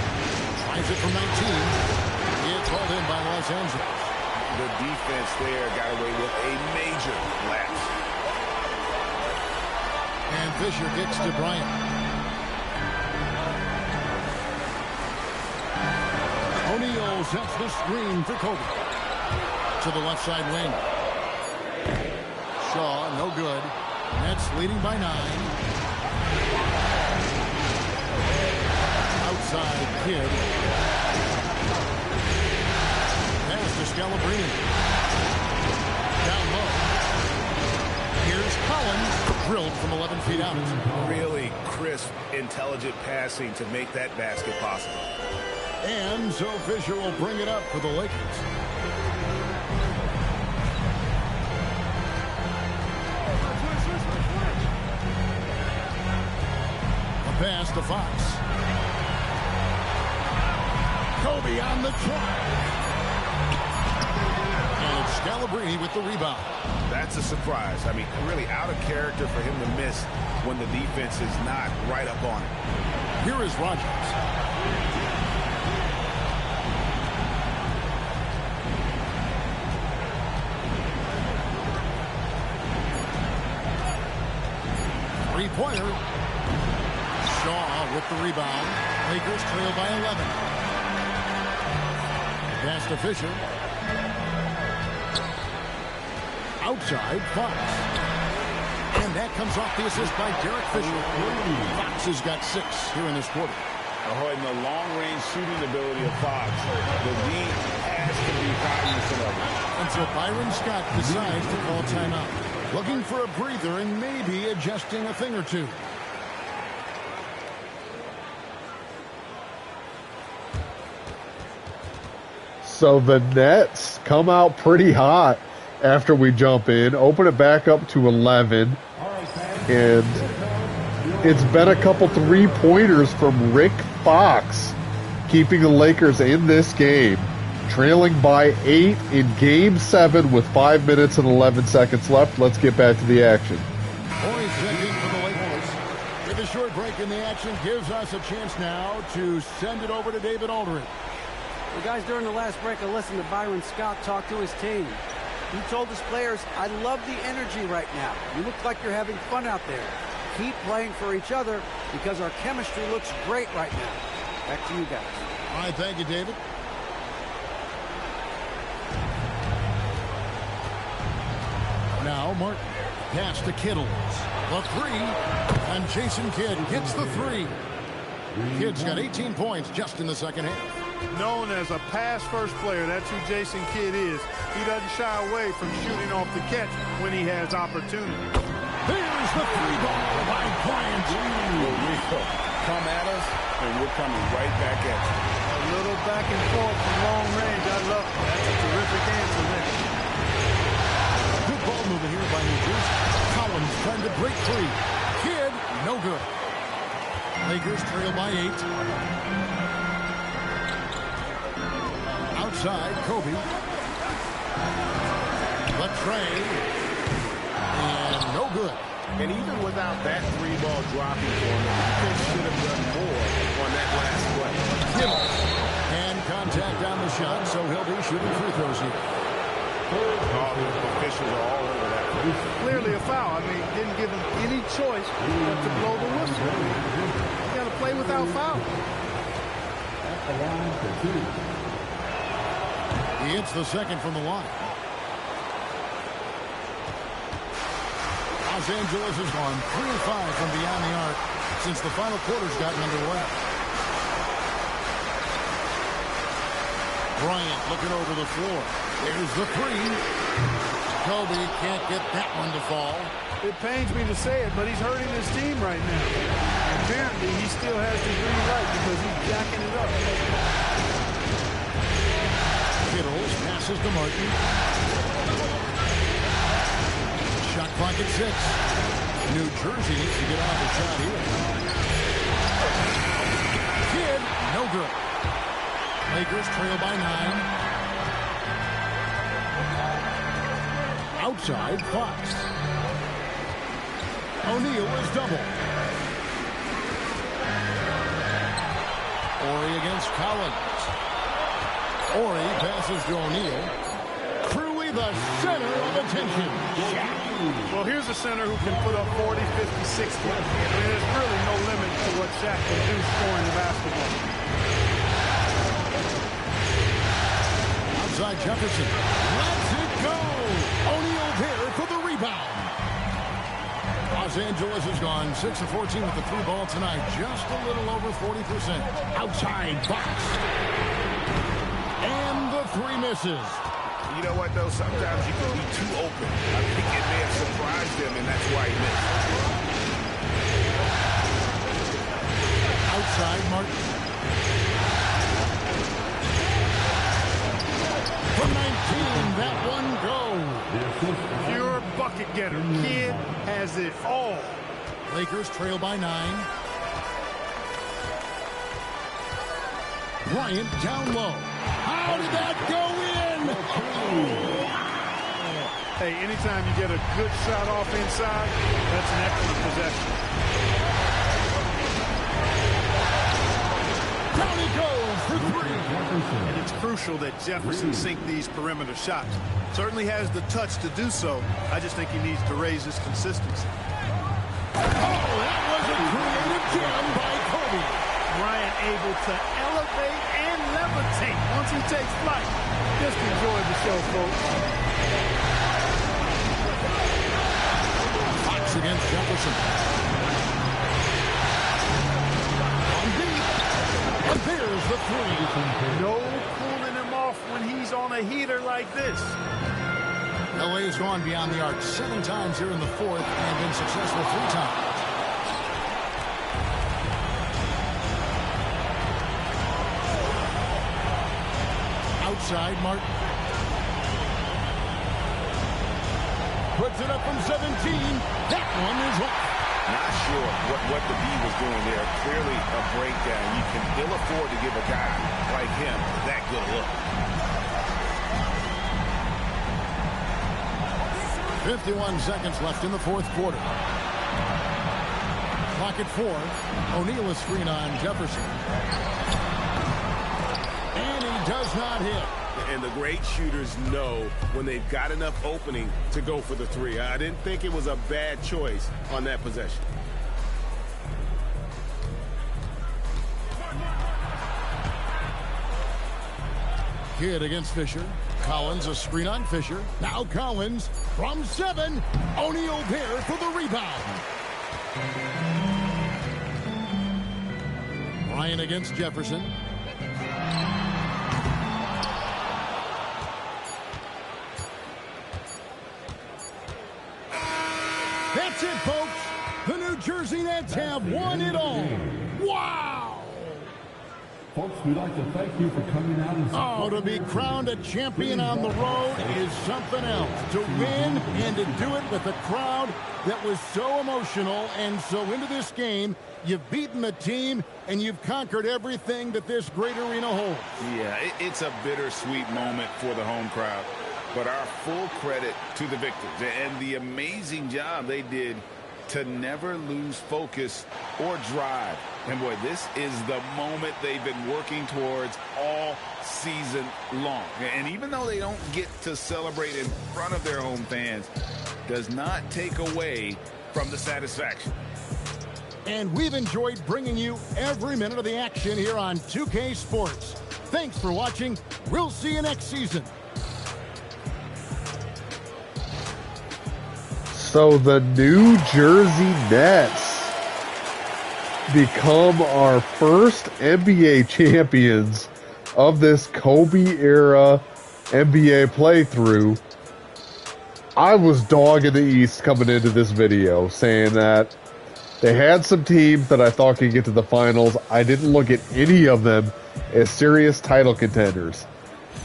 Tries it from 19. It's hauled in by Los Angeles. The defense there got away with a major lapse. And Fisher gets to Bryant. O'Neal sets the screen for Kobe. To the left side wing. Shaw, no good. Nets leading by 9. Outside Kidd. Pass to Scalabrine. Down low. Here's Collins, drilled from 11 feet out. Really crisp, intelligent passing to make that basket possible. And so Fisher will bring it up for the Lakers. A pass to Fox. Kobe on the drive. And it's Scalabrine with the rebound. That's a surprise. I mean, really out of character for him to miss when the defense is not right up on it. Here is Rodgers. Three-pointer. Shaw with the rebound. Lakers trail by 11. Pass to Fisher. Outside, Fox. And that comes off the assist by Derek Fisher. Fox has got 6 here in this quarter. And the long-range shooting ability of Fox, the lead has to be cognizant of it. And so Byron Scott decides to call timeout. Looking for a breather and maybe adjusting a thing or two. So the Nets come out pretty hot after we jump in, open it back up to 11, and it's been a couple three-pointers from Rick Fox keeping the Lakers in this game, trailing by 8 in Game 7 with 5 minutes and 11 seconds left. Let's get back to the action. Points checking for the Lakers. With a short break in the action gives us a chance now to send it over to David Aldridge. The guys, during the last break, I listened to Byron Scott talk to his team. He told his players, I love the energy right now. You look like you're having fun out there. Keep playing for each other because our chemistry looks great right now. Back to you guys. All right, thank you, David. Now Martin. Pass to Kittles. The 3. And Jason Kidd hits the 3. Kidd's got 18 points just in the second half. Known as a pass-first player, that's who Jason Kidd is. He doesn't shy away from shooting off the catch when he has opportunity. Here's the 3-ball by Bryant. Come at us, and we're coming right back at you. A little back and forth from long range. I love it. That's a terrific answer there. Good ball movement here by New Jersey. Collins trying to break free. Kidd, no good. Lakers trail by 8. outside, Kobe. The trade. And no good. And even without that three-ball dropping for him, the defense should have done more on that last play. Kittle. And contact on the shot, so he'll be shooting free throws here. Oh, the officials are all over that. Clearly a foul. I mean, didn't give him any choice but to blow the whistle. You got to play without foul. At the line for two. He hits the second from the line. Los Angeles has gone 3 of 5 from beyond the arc since the final quarter's gotten underway. Bryant looking over the floor. There's the three. Kobe can't get that one to fall. It pains me to say it, but he's hurting his team right now. Apparently, he still has the green light because he's jacking it up. Kittles passes to Martin. Shot clock at 6. New Jersey needs to get off the shot here. Kid, no good. Lakers trail by 9. Outside, Fox. O'Neal is double. Horry against Collins. Horry passes to O'Neal. Truly the center of attention. Well, here's a center who can put up 40, 50, 60. I mean, there's really no limit to what Shaq can do scoring the basketball. Outside Jefferson. Let's it go. O'Neal there for the rebound. Los Angeles has gone 6 of 14 with the 3 ball tonight. Just a little over 40%. Outside Fox. And the 3 misses. You know what, though? Sometimes you can be too open. I think it may have surprised him, and that's why he missed. Outside Martin. From 19, that one goes. Pure bucket getter. Kid has it all. Lakers trail by 9. Bryant down low. How did that go in? Hey, anytime you get a good shot off inside, that's an excellent possession. Down he goes for 3. And it's crucial that Jefferson sink these perimeter shots. Certainly has the touch to do so. I just think he needs to raise his consistency. Oh, that was a creative jam by Kobe. Bryant able to elevate and levitate once he takes flight. Just enjoy the show, folks. Fox against Jefferson. On deep. And there's the 3. No cooling him off when he's on a heater like this. LA has gone beyond the arc 7 times here in the 4th and been successful 3 times. Outside Martin. Puts it up from 17. That one is off. Not sure what the D was doing there. Clearly a breakdown. You can ill afford to give a guy like him that good a look. 51 seconds left in the 4th quarter. Clock at 4. O'Neal is screen on Jefferson. And he does not hit. And the great shooters know when they've got enough opening to go for the 3. I didn't think it was a bad choice on that possession. Kidd against Fisher. Collins a screen on Fisher. Now Collins from 7. O'Neal there for the rebound. Bryant against Jefferson. That's it, folks. The New Jersey Nets have won it all. Wow! Folks, we'd like to thank you for coming out and Oh, to be crowned a champion on the road is something else. To win and to do it with a crowd that was so emotional and so into this game, you've beaten the team and you've conquered everything that this great arena holds. Yeah, it's a bittersweet moment for the home crowd. But our full credit to the victors and the amazing job they did to never lose focus or drive. And boy, this is the moment they've been working towards all season long. And even though they don't get to celebrate in front of their home fans, does not take away from the satisfaction. And we've enjoyed bringing you every minute of the action here on 2K Sports. Thanks for watching. We'll see you next season. So the New Jersey Nets become our first NBA champions of this Kobe era NBA playthrough. I was dogging the East coming into this video, saying that they had some teams that I thought could get to the finals. I didn't look at any of them as serious title contenders.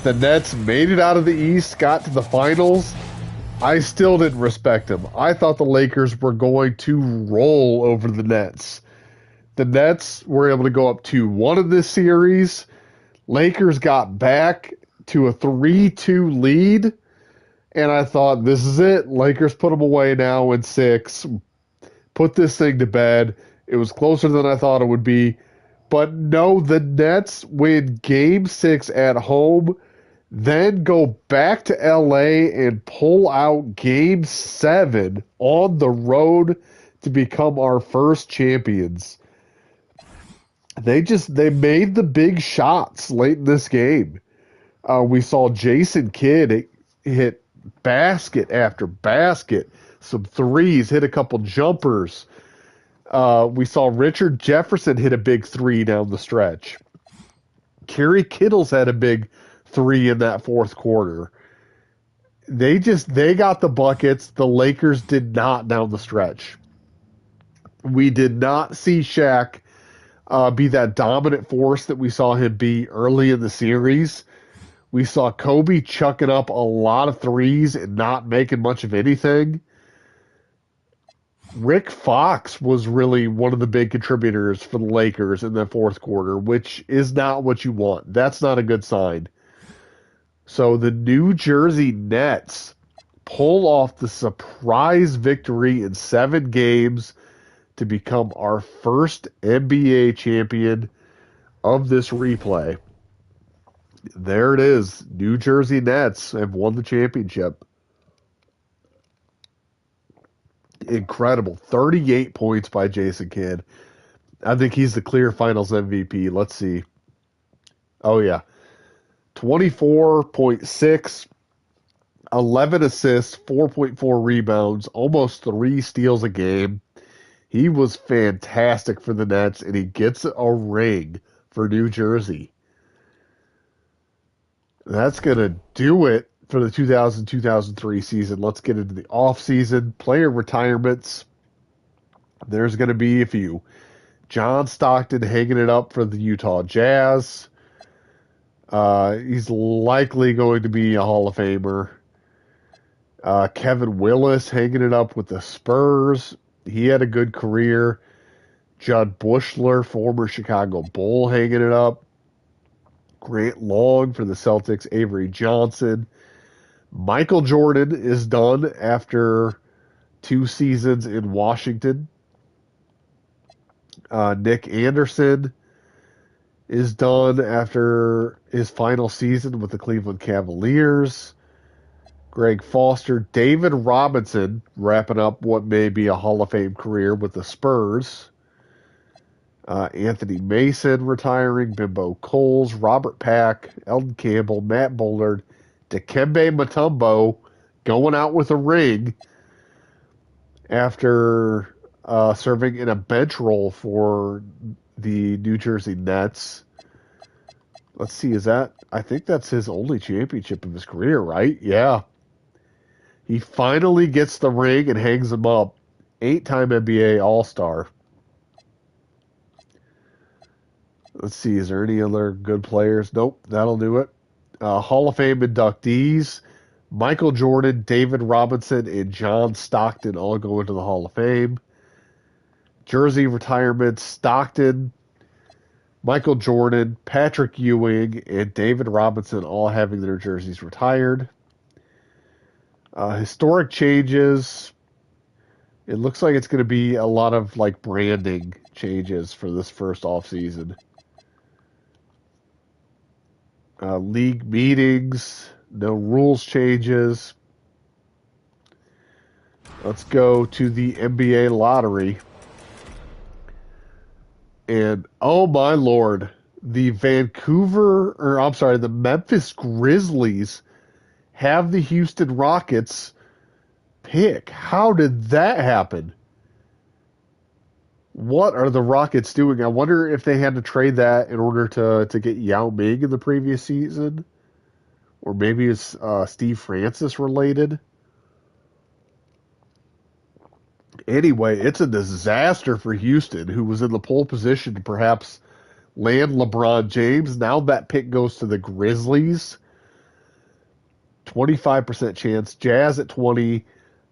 The Nets made it out of the East, got to the finals. I still didn't respect them. I thought the Lakers were going to roll over the Nets. The Nets were able to go up 2-1 in this series. Lakers got back to a 3-2 lead. And I thought, this is it. Lakers put them away now in 6. Put this thing to bed. It was closer than I thought it would be. But no, the Nets win Game 6 at home. Then go back to LA and pull out Game 7 on the road to become our first champions. They made the big shots late in this game. We saw Jason Kidd hit basket after basket, some threes, hit a couple jumpers. We saw Richard Jefferson hit a big 3 down the stretch. Kerry Kittles had a big 3 in that fourth quarter. They got the buckets. The Lakers did not down the stretch. We did not see Shaq be that dominant force that we saw him be early in the series. We saw Kobe chucking up a lot of threes and not making much of anything. Rick Fox was really one of the big contributors for the Lakers in the fourth quarter, which is not what you want. That's not a good sign. So the New Jersey Nets pull off the surprise victory in 7 games to become our first NBA champion of this replay. There it is. New Jersey Nets have won the championship. Incredible. 38 points by Jason Kidd. I think he's the clear finals MVP. Let's see. Oh, yeah. 24.6, 11 assists, 4.4 rebounds, almost 3 steals a game. He was fantastic for the Nets, and he gets a ring for New Jersey. That's going to do it for the 2000-2003 season. Let's get into the offseason. Player retirements. There's going to be a few. John Stockton hanging it up for the Utah Jazz. He's likely going to be a Hall of Famer. Kevin Willis hanging it up with the Spurs. He had a good career. Judd Bushler, former Chicago Bull, hanging it up. Grant Long for the Celtics. Avery Johnson. Michael Jordan is done after 2 seasons in Washington. Nick Anderson is done after his final season with the Cleveland Cavaliers. Greg Foster. David Robinson wrapping up what may be a Hall of Fame career with the Spurs. Anthony Mason retiring. Bimbo Coles. Robert Pack. Eldon Campbell. Matt Bullard. Dikembe Mutombo going out with a ring after serving in a bench role for the New Jersey Nets. Let's see, I think that's his only championship of his career, right? Yeah. He finally gets the ring and hangs him up. 8-time NBA All-Star. Let's see, is there any other good players? Nope, that'll do it. Hall of Fame inductees. Michael Jordan, David Robinson, and John Stockton all go into the Hall of Fame. Jersey retirements, Stockton, Michael Jordan, Patrick Ewing, and David Robinson all having their jerseys retired. Historic changes. It looks like it's going to be a lot of like branding changes for this first offseason. League meetings, no rules changes. Let's go to the NBA lottery. And oh my lord, the Memphis Grizzlies have the Houston Rockets pick. How did that happen? What are the Rockets doing? I wonder if they had to trade that in order to get Yao Ming in the previous season. Or maybe it's Steve Francis related. Anyway, it's a disaster for Houston, who was in the pole position to perhaps land LeBron James. Now that pick goes to the Grizzlies. 25% chance. Jazz at 20.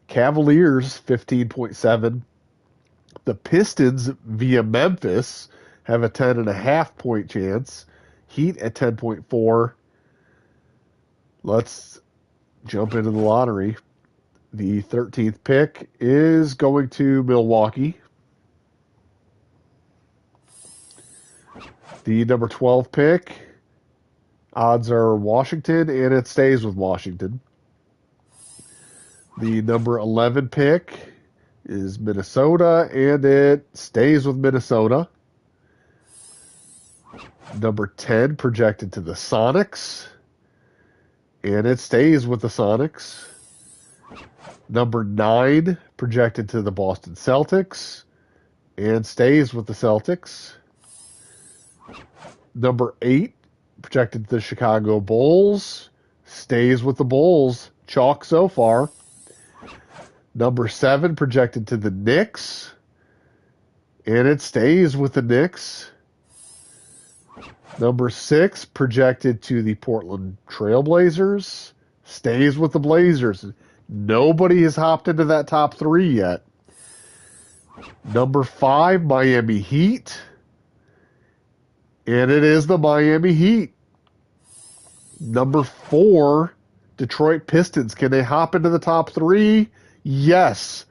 Cavaliers, 15.7. The Pistons, via Memphis, have a 10.5 point chance. Heat at 10.4. Let's jump into the lottery. The 13th pick is going to Milwaukee. The number 12 pick, odds are Washington, and it stays with Washington. The number 11 pick is Minnesota, and it stays with Minnesota. Number 10 projected to the Sonics, and it stays with the Sonics. Number 9 projected to the Boston Celtics, and stays with the Celtics. Number 8 projected to the Chicago Bulls, stays with the Bulls. Chalk so far. Number 7 projected to the Knicks, and it stays with the Knicks. Number 6 projected to the Portland Trailblazers, stays with the Blazers. Nobody has hopped into that top 3 yet. Number 5, Miami Heat, and it is the Miami Heat. Number 4, Detroit Pistons. Can they hop into the top 3? Yes.